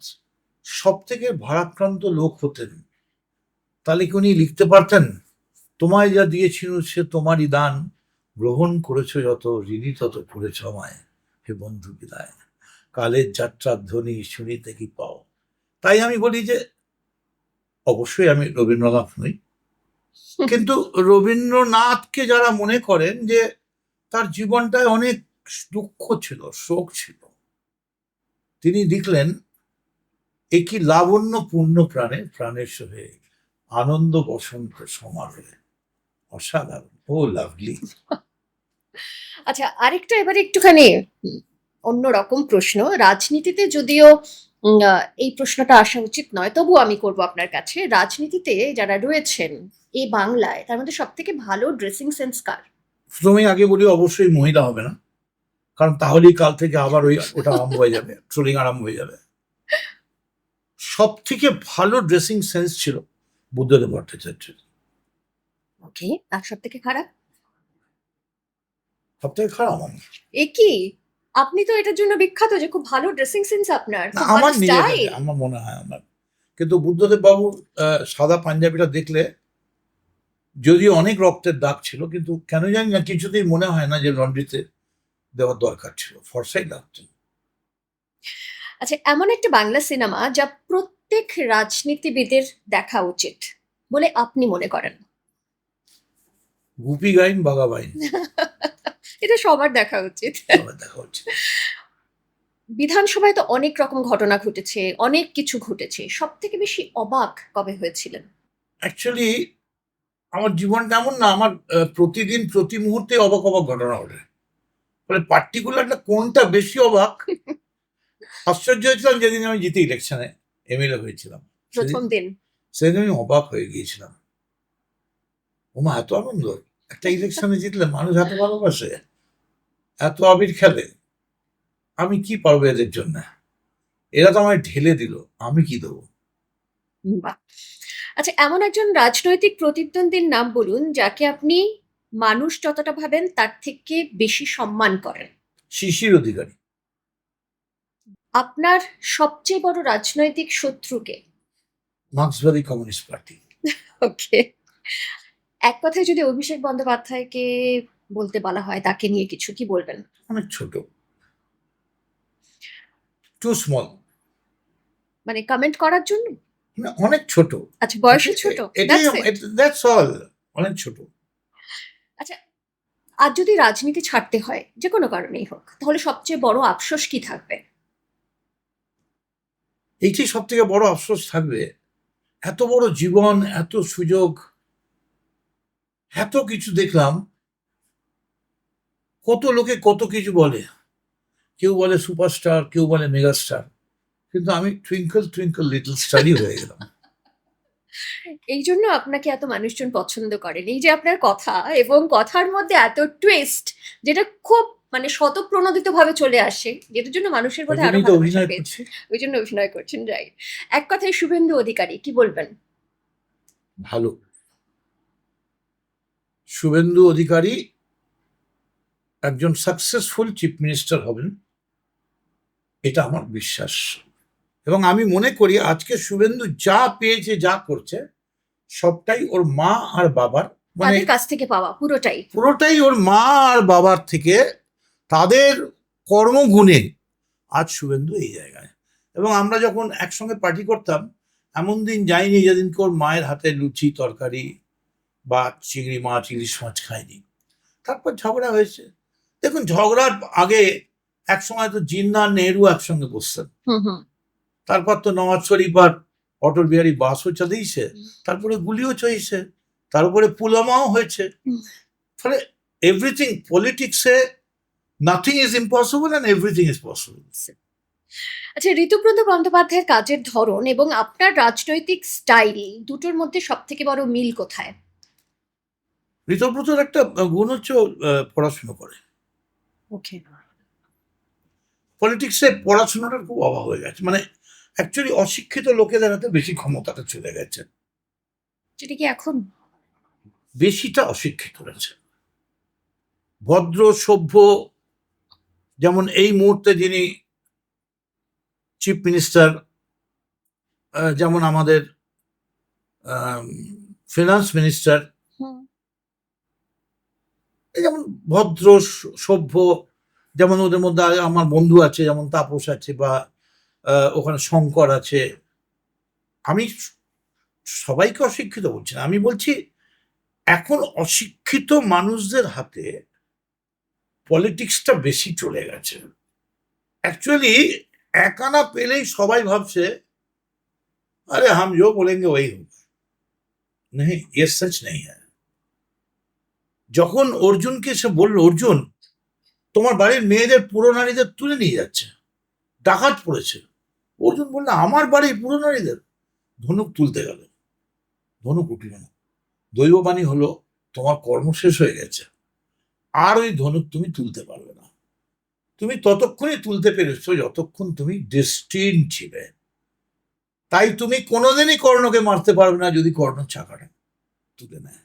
S2: সব থেকে ভারাক্রান্ত লোক হতেন, তাহলে কি উনি লিখতে পারতেন, তোমায় যা দিয়েছিল সে তোমারই দান, গ্রহণ করেছ যত ঋণী তত করেছ আমায়, হে বন্ধু বিদায়, কালের যাত্রার ধ্বনি শুনিতে কি পাও। তাই আমি বলি যে অবশ্যই আমি রবীন্দ্রনাথ নই, কিন্তু রবীন্দ্রনাথকে যারা মনে করেন যে তার জীবনটায় অনেক দুঃখ ছিল, শোক ছিল, তিনি লিখলেন, একই লাবণ্য পূর্ণ প্রাণে প্রাণের সহে আনন্দ বসন্ত সমারোহে। অসাধারণ, ও লাভলি।
S1: আচ্ছা, আরেকটা এবারে একটুখানি অন্যরকম প্রশ্ন। রাজনীতিতে যদিও এই প্রশ্নটা আসা উচিত নয়, তবু আমি করব আপনার কাছে। রাজনীতিতে যারা রয়েছেন এই বাংলায়, তার মধ্যে সব থেকে ভালো ড্রেসিং সেন্স কার?
S2: প্রথমেই আগে বলি, অবশ্যই মহিলা হবে না, কারণ তাহলেই কাল থেকে আবার ওটা আরম্ভ হয়ে যাবে, ট্রোলিং আরম্ভ হয়ে যাবে। সব থেকে ভালো ড্রেসিং সেন্স ছিল বুদ্ধদেব ভট্টাচার্য।
S1: ওকে, আর সব থেকে খারাপ?
S2: সব থেকে খারাপ আমার,
S1: এ কি, আপনি তো এটার জন্য বিখ্যাত যে খুব ভালো ড্রেসিং সেন্স আপনার,
S2: না
S1: খুব ভালো
S2: আমার নিজের কাছে,
S1: স্টাইল।
S2: আমার মনে হয় আমার, কিন্তু বুদ্ধদেব বাবুর সাদা পাঞ্জাবিটা দেখলে, যদিও অনেক রক্তের দাগ ছিল, কিন্তু কেন জানি না কিছুতেই মনে হয় না যে লন্ড্রিতে দেওয়ার দরকার ছিল, ফর্সাই লাগতো।
S1: আচ্ছা, এমন একটা বাংলা সিনেমা যা প্রত্যেক রাজনীতিবিদের দেখা উচিত বলে আপনি মনে করেন?
S2: গুপি গাইন বাঘা বাইন,
S1: এটা সবার দেখা উচিত।
S2: সবার দেখা হচ্ছে।
S1: বিধানসভায় তো অনেক রকম ঘটনা ঘটেছে, অনেক কিছু ঘটেছে। সব থেকে বেশি অবাক কবে হয়েছিলেন?
S2: অ্যাকচুয়ালি আমার জীবনটা এমন না, আমার প্রতিদিন প্রতি মুহূর্তে অবাক অবাক ঘটনা ঘটে, ফলে পার্টিকুলারটা কোনটা বেশি অবাক। আশ্চর্য হয়েছিলাম যেদিন আমি জিতে ইলেকশনে এমএলএ হয়েছিলাম,
S1: প্রথম দিন
S2: সেদিন আমি অবাক হয়ে গিয়েছিলাম। ওমা, এত আনন্দ! একটা ইলেকশনে জিতলে মানুষ এত ভালোবাসে, এত আবির খেলে, আমি কি পারবো এদের জন্য? এরা তো আমায় ঢেলে দিল, আমি কি দেবো?
S1: বাহ! আচ্ছা, এমন একজন রাজনৈতিক প্রতিদ্বন্দ্বীর নাম বলুন যাকে আপনি মানুষ যতটা ভাবেন তার থেকে বেশি সম্মান করেন।
S2: শিশির অধিকারী।
S1: আপনার সবচেয়ে বড় রাজনৈতিক শত্রুকে?
S2: মার্ক্সবাদী কমিউনিস্ট পার্টি।
S1: ওকে। এক কথায় যদি অভিষেক বন্দ্যোপাধ্যায়কে বলতে বলা হয় তাকে নিয়ে কিছু, কি বলবেন?
S2: অনেক ছোট, টু স্মল,
S1: মানে কমেন্ট করার জন্য?
S2: অনেক ছোট।
S1: আচ্ছা, বয়সে ছোট?
S2: এটাই,
S1: That's it?
S2: দ্যাটস অল, অনেক ছোট।
S1: আচ্ছা, আজ যদি রাজনীতি ছাড়তে হয়, যে কোনো কারণেই হোক, তাহলে সবচেয়ে বড় আফসোস কি থাকবে?
S2: এইটাই সব থেকে বড় আফসোস থাকবে, এত বড় জীবন, এত সুযোগ, এত কিছু দেখলাম, কত লোকে কত কিছু বলে, কেউ বলে সুপারস্টার, কেউ বলে মেগাস্টার, কিন্তু আমি টুইঙ্কল টুইঙ্কল লিটল স্টারই হয়ে গেলাম।
S1: এই জন্য আপনাকে এত মানুষজন পছন্দ করেন। এই যে আপনার কথা এবং কথার মধ্যে এত টুইস্ট, যেটা খুব মানে স্বতঃপ্রণোদিত ভাবে চলে আসে, যেটার জন্য মানুষের
S2: ওই
S1: বোধহয় আরো
S2: জন্যই তো
S1: ভালোবাসা
S2: অভিনয়
S1: পেয়েছে।
S2: করছি।
S1: ওই জন্য অভিনয় করছেন, রাইট। এক কথায় শুভেন্দু অধিকারী, কি বলবেন?
S2: ভালো। শুভেন্দু অধিকারী একজন সাকসেসফুল চিফ মিনিস্টার হবেন, এটা আমার বিশ্বাস। এবং আমি মনে করি আজকে শুভেন্দু যা পেয়েছে, যা করছে, সবটাই ওর মা আর বাবার, মানে
S1: তাদের কাছ থেকে পাওয়া পুরোটাই।
S2: পুরোটাই ওর মা আর বাবার থেকে, তাদের কর্মগুণে আজ শুভেন্দু এই জায়গায়। এবং আমরা যখন একসঙ্গে পার্টি করতাম, এমন দিন যায়নি যেদিনকে ওর মায়ের হাতে লুচি তরকারি বা চিংড়ি মাছ, ইলিশ মাছ খায়নি। তারপর ঝগড়া হয়েছে। দেখুন, ঝগড়ার আগে এক সময় তো জিন্না আর নেহরু একসঙ্গে বসতেন,
S1: হুম হুম।
S2: তারপর তো নওয়াজ শরীফ আর অটল বিহারী বাসও চালিয়েছে, তারপরে গুলিও চলেছে, তারপরে পুলওয়ামাও হয়েছে। ফলে এভরিথিং, পলিটিক্সে nothing is impossible and everything is possible.
S1: আচ্ছা, ঋতুব্রত বন্দ্যোপাধ্যায়ের কাজের ধরন এবং আপনার রাজনৈতিক স্টাইল, দুটোর মধ্যে সব থেকে বড় মিল কোথায়?
S2: ঋতব্রতর একটা গুণ হচ্ছে ও, পড়াশুনো করে।
S1: ওকে।
S2: পলিটিক্সে পড়াশোনাটার খুব অভাব হয়ে গেছে, মানে অ্যাকচুয়ালি অশিক্ষিত লোকেদের হাতে বেশি ক্ষমতাটা চলে গেছে,
S1: যেটা কি এখন?
S2: বেশিটা অশিক্ষিত রয়েছে। ভদ্র সভ্য, যেমন এই মুহূর্তে যিনি চিফ মিনিস্টার, যেমন আমাদের ফিনান্স মিনিস্টার,
S1: হুম।
S2: এই যেমন ভদ্র সভ্য, যেমন ওদের মধ্যে আমার বন্ধু আছে, যেমন তাপস আছে, বা ওখানে শঙ্কর আছে। আমি সবাইকে অশিক্ষিত বলছি না, আমি বলছি এখন অশিক্ষিত মানুষদের হাতে পলিটিক্সটা বেশি চলে গেছে। অ্যাকচুয়ালি একানা পেলেই সবাই ভাবছে আরে হাম জো বলেঙ্গে ওই হোগা, নেই, ये सच नहीं है। যখন অর্জুনকে সে বলল, অর্জুন তোমার বাড়ির মেয়েদের পুরো নারীদের তুলে নিয়ে যাচ্ছে, ডাকাত পড়েছে, অর্জুন বলল আমার বাড়ির পুরো নারীদের? ধনুক তুলতে গেল, ধনুক উঠল না। দৈববাণী হলো তোমার কর্ম শেষ হয়ে গেছে, আর ওই ধনুক তুমি তুলতে পারবে না। তুমি ততক্ষণই তুলতে পেরেছো যতক্ষণ তুমি ডেস্টিন ছিলে। তাই তুমি কোনোদিনই কর্ণকে মারতে পারবে না যদি কর্ণ চাকাটা তুলে নেয়,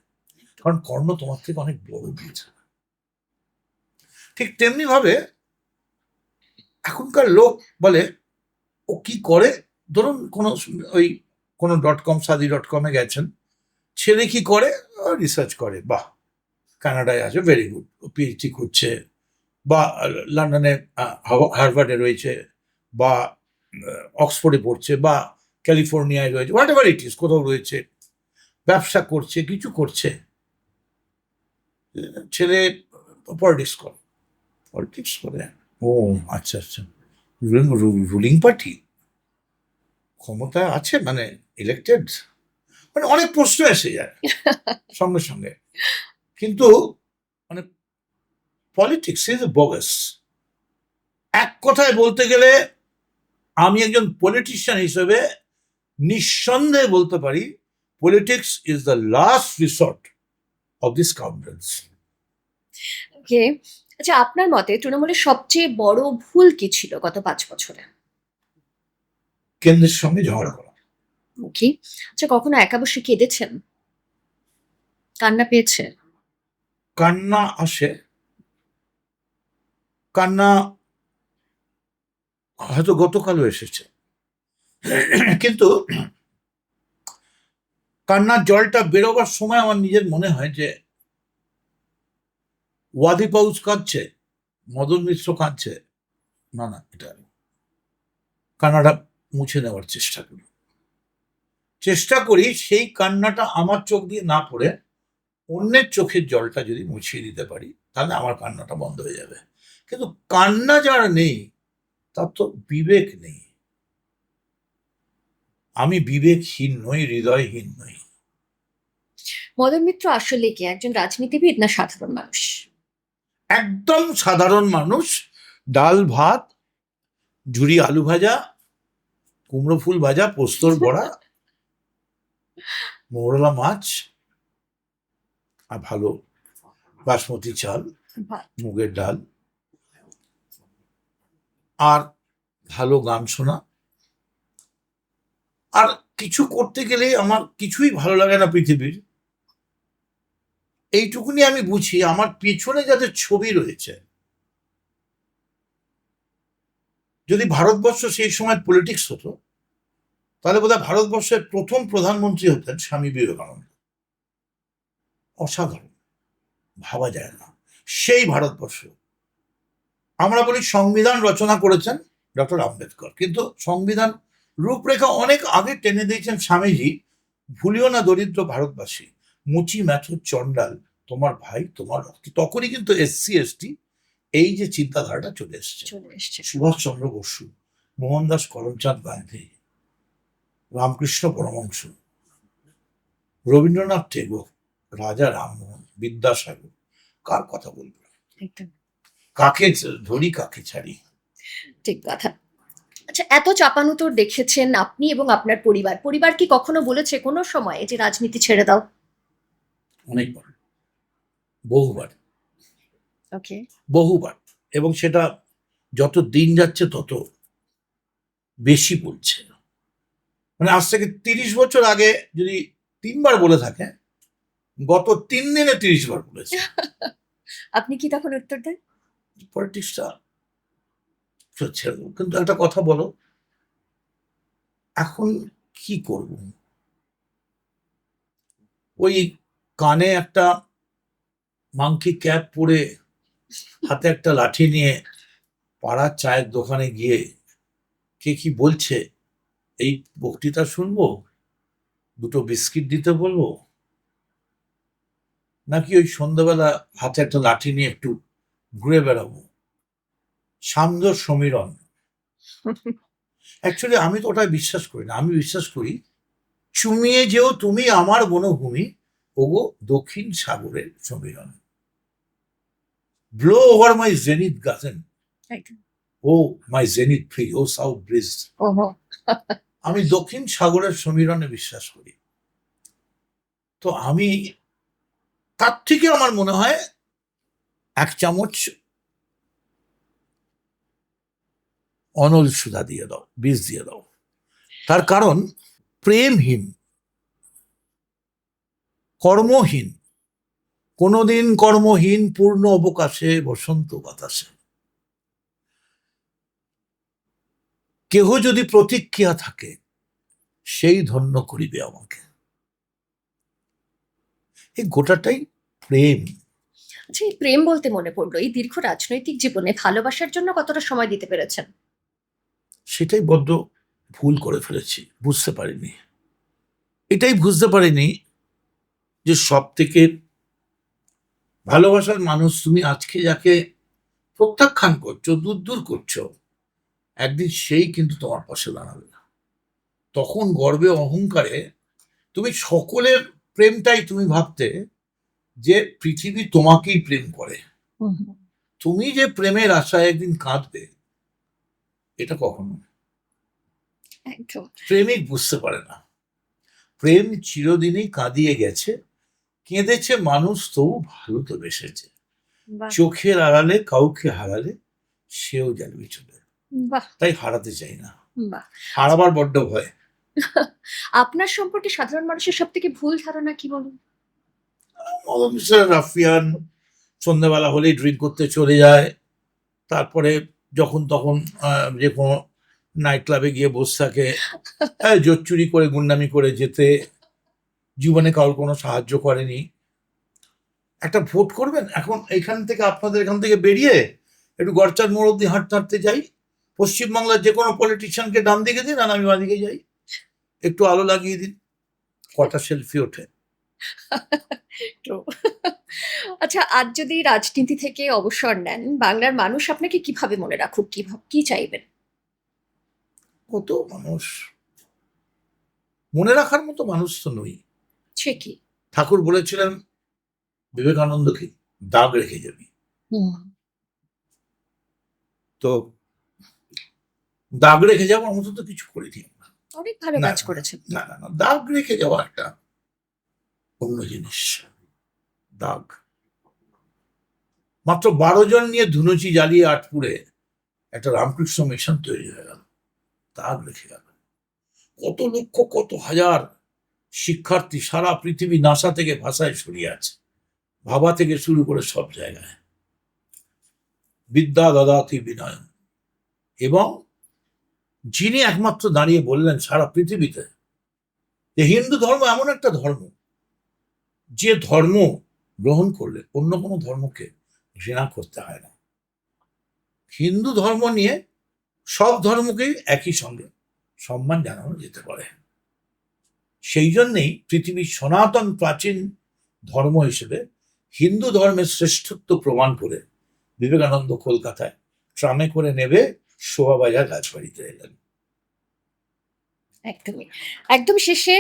S2: কারণ কর্ণ তোমার থেকে অনেক বড় দিয়েছে। ঠিক তেমনি ভাবে এখনকার লোক বলে ও কি করে, ধরুন কোনো .com সাদি.com-এ গেছেন, ছেলে কি করে, রিসার্চ করে, বাহ কানাডায় আছে, ভেরি গুড, পিএইচডি করছে, বা লন্ডনে হার্ভার্ডে রয়েছে, বা অক্সফোর্ডে পড়ছে, বা ক্যালিফোর্নিয়ায় রয়েছে, হোয়াট এভার ইট ইজ, কোথাও রয়েছে, ব্যবসা করছে, কিছু করছে, ছেলে পলিটিক্স করে, ও আচ্ছা আচ্ছা, রুলিং পার্টি ক্ষমতায় আছে, মানে ইলেক্টেড, মানে অনেক প্রশ্ন এসে যায় সঙ্গে সঙ্গে। কিন্তু মানে পলিটিক্স ইজ বোগাস। এক কথায় বলতে গেলে আমি একজন পলিটিশিয়ান হিসেবে নিঃসন্দেহে বলতে পারি, politics is the last resort of this scoundrels.
S1: Okay, আচ্ছা আপনার মতে তৃণমূলের সবচেয়ে বড় ভুল কি ছিল গত 5 বছরে?
S2: কেন্দ্রের সঙ্গে ঝগড়া করা।
S1: কি? আচ্ছা কখনো একা বসে কেঁদেছেন? কান্না পেয়েছে?
S2: কান্না আসে, কান্না হয়তো গতকালও এসেছে, কিন্তু কান্নার জলটা বেরোবার সময় আমার নিজের মনে হয় যে ওয়াদি পাউস কাঁদছে, মদন মিশ্র কাঁদছে, না না, এটা কান্নাটা মুছে নেওয়ার চেষ্টা করি সেই কান্নাটা আমার চোখ দিয়ে না পড়ে অন্যের চোখের জলটা যদি মুছিয়ে দিতে পারি, তাহলে আমার কান্নাটা বন্ধ হয়ে যাবে। কিন্তু কান্না যার নেই তার তো বিবেক নেই। আমি বিবেকহীন নই, হৃদয়হীন নই।
S1: মদন মিত্র আসলে কি একজন রাজনীতিবিদ না সাধারণ মানুষ?
S2: একদম সাধারণ মানুষ, ডাল ভাত, ঝুরি আলু ভাজা, কুমড়ো ফুল ভাজা, পোস্তর বড়া, মোরলা মাছ, আর ভালো বাসমতি চাল, মুগের ডাল, আর ভালো গান শোনা। আর কিছু করতে গেলে আমার কিছুই ভালো লাগে না পৃথিবীর, এইটুকুনি আমি বুঝি। আমার পেছনে যাদের ছবি রয়েছে, যদি ভারতবর্ষ সেই সময় পলিটিক্স হতো, তাহলে বোধহয় ভারতবর্ষের প্রথম প্রধানমন্ত্রী হতেন স্বামী বিবেকানন্দ। অসাধারণ, ভাবা যায় না সেই ভারতবর্ষ। আমরা বলি সংবিধান রচনা করেছেন ডক্টর আম্বেদকর, কিন্তু সংবিধান রূপরেখা অনেক আগে টেনে দিয়েছেন স্বামীজি। ভুলিও না দরিদ্র ভারতবাসী, মুচি ম্যাথর চন্ডাল তোমার ভাই তোমার রক্ত। তখনই কিন্তু SC ST এই যে চিন্তাধারাটা চলে এসছে। সুভাষচন্দ্র বসু, মোহনদাস করমচাঁদ গান্ধী, রামকৃষ্ণ পরমহংস, রবীন্দ্রনাথ টেগোর, রাজা রামমোহন, বিদ্যাসাগর, কার কথা বলবো, কাকে ধরি কাকে ছাড়ি।
S1: ঠিক কথা। আচ্ছা এত চাপানুতোর দেখেছেন আপনি এবং আপনার পরিবার কি কখনো বলেছে কোনো সময় যে রাজনীতি ছেড়ে দাও?
S2: অনেকবার, বহুবার,
S1: ওকে,
S2: বহুবার। এবং সেটা যত দিন যাচ্ছে তত বেশি বলছে। মানে আজ থেকে 30 বছর আগে যদি 3 বার বলে থাকে, গত 3 দিনে 30 বার বলেছে।
S1: আপনি কি তখন উত্তর দেন?
S2: পলিটিক্সটা ছেড়ে দেবো। কিন্তু একটা কথা বলো, এখন কি করব? ওই কানে একটা মাংকি ক্যাপ পরে, হাতে একটা লাঠি নিয়ে পাড়ার চায়ের দোকানে গিয়ে কে কি বলছে এই বক্তৃতা শুনবো, দুটো বিস্কিট দিতে বলবো, নাকি ওই সন্ধ্যাবেলা হাতে একটা লাঠি নিয়ে একটু ঘুরে বেড়াবো? সান্ধ্য সমীরণ। অ্যাকচুয়ালি আমি তো ওটাই বিশ্বাস করি না। আমি বিশ্বাস করি চুমিয়ে যেও তুমি আমার বনভূমি, ওগো দক্ষিণ সাগরের সমীরণ। Blow over my zenith garden, O my zenith free, O south bridge. আমি দক্ষিণ সাগরের সমীরণে বিশ্বাস করি। তো আমি তার থেকে আমার মনে হয় 1 চামচ অনল সুধা দিয়ে দাও, বীজ দিয়ে দাও, তার কারণ প্রেমহীন, কর্মহীন, কোনোদিন কর্মহীন পূর্ণ অবকাশে বসন্ত বাতাসে, কেহ যদি প্রতিক্রিয়া থাকে সেই ধন্য করিবে আমাকে। এই গোটাটাই প্রেম।
S1: আচ্ছা, এই প্রেম বলতে মনে পড়লো, এই দীর্ঘ রাজনৈতিক জীবনে ভালোবাসার জন্য কতটা সময় দিতে পেরেছেন?
S2: সেটাই বড্ড ভুল করে ফেলেছি, বুঝতে পারিনি। এটাই বুঝতে পারিনি যে সব থেকে ভালোবাসার মানুষ তুমি আজকে যাকে প্রত্যাখ্যান করছো, দূর দূর করছো, একদিন সেই কিন্তু তোমার পাশে দাঁড়াবে না। তখন গর্বে অহংকারে তুমি সকলের প্রেমটাই তুমি ভাবতে যে পৃথিবী তোমাকেই প্রেম করে। তুমি যে প্রেমের আশায় একদিন কাঁদবে, এটা কখনো
S1: একদম।
S2: প্রেমিক বুঝতে পারে না। প্রেম চিরদিনই কাঁদিয়ে গেছে, কেঁদেছে মানুষ, তবু ভালো তো বেসেছে।
S1: বাহ,
S2: চোখের আড়ালে কাউকে হারালে সেও জানবি চলে,
S1: বাহ,
S2: তাই হারাতে চাই না,
S1: বাহ।
S2: হারাবার বড্ড ভয়।
S1: আপনার সম্পর্কে সাধারণ মানুষের সব থেকে ভুল ধারণা কি বলুন?
S2: মদন মিশ্র রাফিয়ান, সন্ধ্যাবেলা হলেই ড্রিঙ্ক করতে চলে যায়, তারপরে যখন তখন যে কোনো নাইট ক্লাবে গিয়ে বসে থাকে, জোর চুরি করে গুন্ডামি করে যেতে, জীবনে কারোর কোনো সাহায্য করেনি। একটা ভোট করবেন, এখন এইখান থেকে আপনাদের এখান থেকে বেরিয়ে একটু গড়চার মোড় অব্দি হাঁটতে হাঁটতে যাই, পশ্চিমবাংলার যে কোনো পলিটিশিয়ানকে ডান দিকে দিন আর আমি বাঁদিকে যাই, একটু আলো লাগিয়ে দিন, কটা সেলফি ওঠে।
S1: True. আচ্ছা, আজ যদি রাজনীতি থেকে অবসর নেন, বাংলার মানুষ আপনাকে কিভাবে মনে রাখুক, কি চাইবেন?
S2: কত মানুষ, মনে রাখার মতো মানুষ তো নই।
S1: সে কি?
S2: ঠাকুর বলেছিলেন বিবেকানন্দকে, দাগ রেখে যাবি। তো দাগ রেখে যাওয়ার মতো তো কিছু করিনি আমরা।
S1: অনেক ভালো
S2: না,
S1: কাজ করেছেন।
S2: না না না, দাগ রেখে যাওয়া একটা অন্য জিনিস। দাগ, মাত্র 12 জন নিয়ে ধুনুচি জ্বালিয়ে আটপুরে একটা রামকৃষ্ণ মিশন তৈরি হয়ে গেল, দাগ রেখে গেল। কত লক্ষ, কত হাজার শিক্ষার্থী সারা পৃথিবী, নাসা থেকে ভাষায় ছড়িয়ে আছে, ভাবা থেকে শুরু করে সব জায়গায়, বিদ্যা দদাতি বিনয়। এবং যিনি একমাত্র দাঁড়িয়ে বললেন সারা পৃথিবীতে যে হিন্দু ধর্ম এমন একটা ধর্ম যে ধর্ম গ্রহণ করলে অন্য কোনো ধর্মকে ঘৃণা করতে হয় না। হিন্দু ধর্ম নিয়ে সব ধর্মকেই একই সঙ্গে সম্মান জানানো যেতে পারে। সেই জন্যেই পৃথিবীর সনাতন প্রাচীন ধর্ম হিসেবে হিন্দু ধর্মের শ্রেষ্ঠত্ব প্রমাণ করে বিবেকানন্দ কলকাতায় ট্রামে করে নেবে শোভাবাজার রাজবাড়িতে এলেন।
S1: একদমই। একদম শেষে,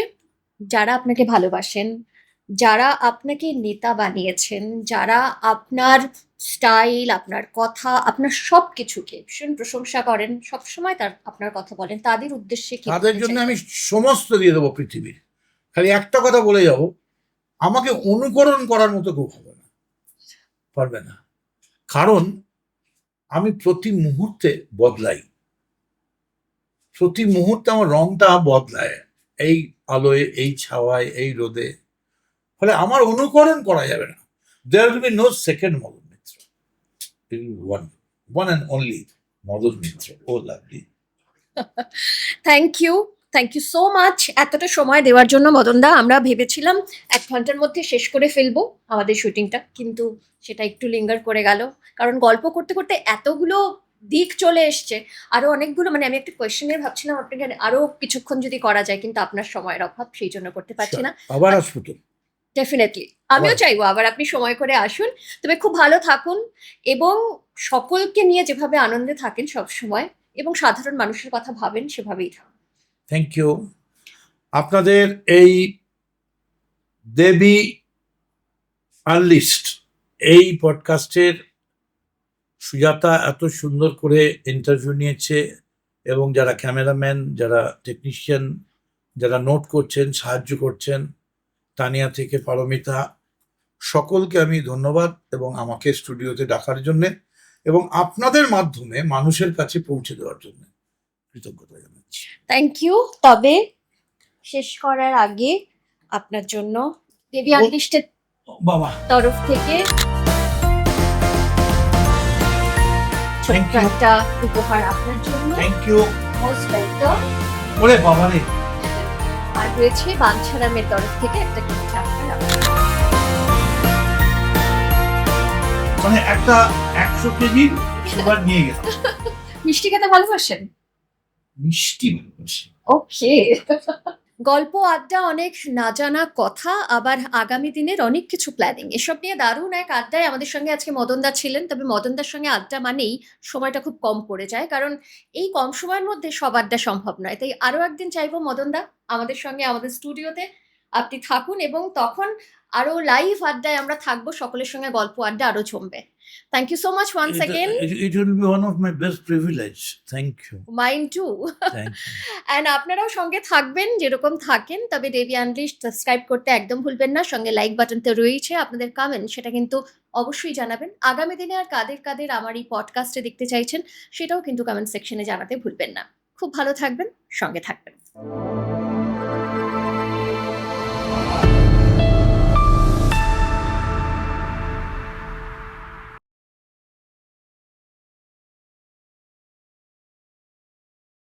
S1: যারা আপনাকে ভালোবাসেন, যারা আপনাকে নেতা বানিয়েছেন, যারা আপনার স্টাইল, আপনার কথা, আপনার সবকিছুকে ভীষণ প্রশংসা করেন, সবসময় আপনার কথা বলেন, তাদের উদ্দেশ্যে কি
S2: তাদের
S1: বলতে
S2: জন্য
S1: চাইবেন?
S2: আমি সমস্ত দিয়ে দেবো পৃথিবীর। খালি একটা কথা বলে যাব, আমাকে অনুকরণ করার মতো কেউ হবে না, পারবে না। কারণ আমি প্রতি মুহূর্তে বদলাই, প্রতি মুহূর্তে আমার রংটা বদলায়, এই আলোয়, এই ছাওয়ায়, এই রোদে। ফলে আমার অনুকরণ করা যাবে না। There will be no second Madan Mitra, one and only Madan Mitra. Oh lovely.
S1: Thank you so much এতটা সময় দেওয়ার জন্য মদনদা। আমরা ভেবেছিলাম 1 ঘন্টার মধ্যে শেষ করে ফেলবো আমাদের শুটিংটা, কিন্তু সেটা একটু লিঙ্গার করে গেল, কারণ গল্প করতে করতে এতগুলো দিক চলে এসছে, আরো অনেকগুলো, মানে আমি একটা কোয়েশ্চেন নিয়ে ভাবছিলাম আপনাকে আরো কিছুক্ষণ যদি করা যায়, কিন্তু আপনার সময়ের অভাব, সেই জন্য করতে পারছি না।
S2: আবার আসবো তো।
S1: ডেফিনেটলি আমিও চাইবো আবার আপনি সময় করে আসুন। তবে খুব ভালো থাকুন এবং সকলকে নিয়ে যেভাবে আনন্দে থাকেন সব সময়, এবং সাধারণ মানুষের কথা ভাবেন, সেভাবেই থাকুন।
S2: Thank you. আপনাদের এই দেবী আনলিস্ট এই পডকাস্টের সুজাতা এত সুন্দর করে ইন্টারভিউ নিয়েছে, এবং যারা ক্যামেরাম্যান, যারা টেকনিশিয়ান, যারা নোট করছেন, সাহায্য করছেন, তানিয়া থেকে পারমিতা, সকলকে আমি ধন্যবাদ, এবং আমাকে স্টুডিওতে ডাকার জন্যে এবং আপনাদের মাধ্যমে মানুষের কাছে পৌঁছে দেওয়ার জন্য কৃতজ্ঞতা জানাচ্ছি।
S1: Thank you. তবে শেষ করার আগে আপনার জন্য দেবী আনলিস্টের
S2: বাবা
S1: তরফ থেকে ছোট্ট
S2: Thank you.
S1: একটা উপহার আপনার জন্য।
S2: Thank you.
S1: Most welcome.
S2: ওরে বাবা রে,
S1: আর রয়েছে বাঞ্ছারামের তরফ থেকে একটা গিফট আপনার।
S2: মানে একটা 100 কেজি সুগার নিয়ে গেলাম।
S1: মিষ্টি খেতে ভালোবাসেন?
S2: মিষ্টি ভালোবাসি।
S1: ওকে। গল্প আড্ডা, অনেক না জানা কথা, আবার আগামী দিনের অনেক কিছু প্ল্যানিং, এসব নিয়ে দারুণ এক আড্ডায় আমাদের সঙ্গে আজকে মদনদা ছিলেন। তবে মদনদার সঙ্গে আড্ডা মানেই সময়টা খুব কম পড়ে যায়, কারণ এই কম সময়ের মধ্যে সব আড্ডা সম্ভব নয়। তাই আরো একদিন চাইবো মদনদা আমাদের সঙ্গে আমাদের স্টুডিওতে আপনি থাকুন, এবং তখন আরো লাইভ আড্ডায় আমরা থাকবো, সকলের সঙ্গে গল্প আড্ডা আরো জমবে। Thank you so much once again.
S2: It will be one of my best privilege. Thank you.
S1: Mind to.
S2: Thank you.
S1: And আপনারাও সঙ্গে থাকবেন যেরকম থাকেন। তবে দেবী আনলিস্ট সাবস্ক্রাইব করতে একদম ভুলবেন না। সঙ্গে লাইক বাটন তো রয়েছে, আপনাদের কমেন্ট সেটা কিন্তু অবশ্যই জানাবেন। আগামী দিনে আর কাদের কাদের আমার এই পডকাস্টে দেখতে চাইছেন সেটাও কিন্তু কমেন্ট সেকশনে জানাতে ভুলবেন না। খুব ভালো থাকবেন, সঙ্গে থাকবেন।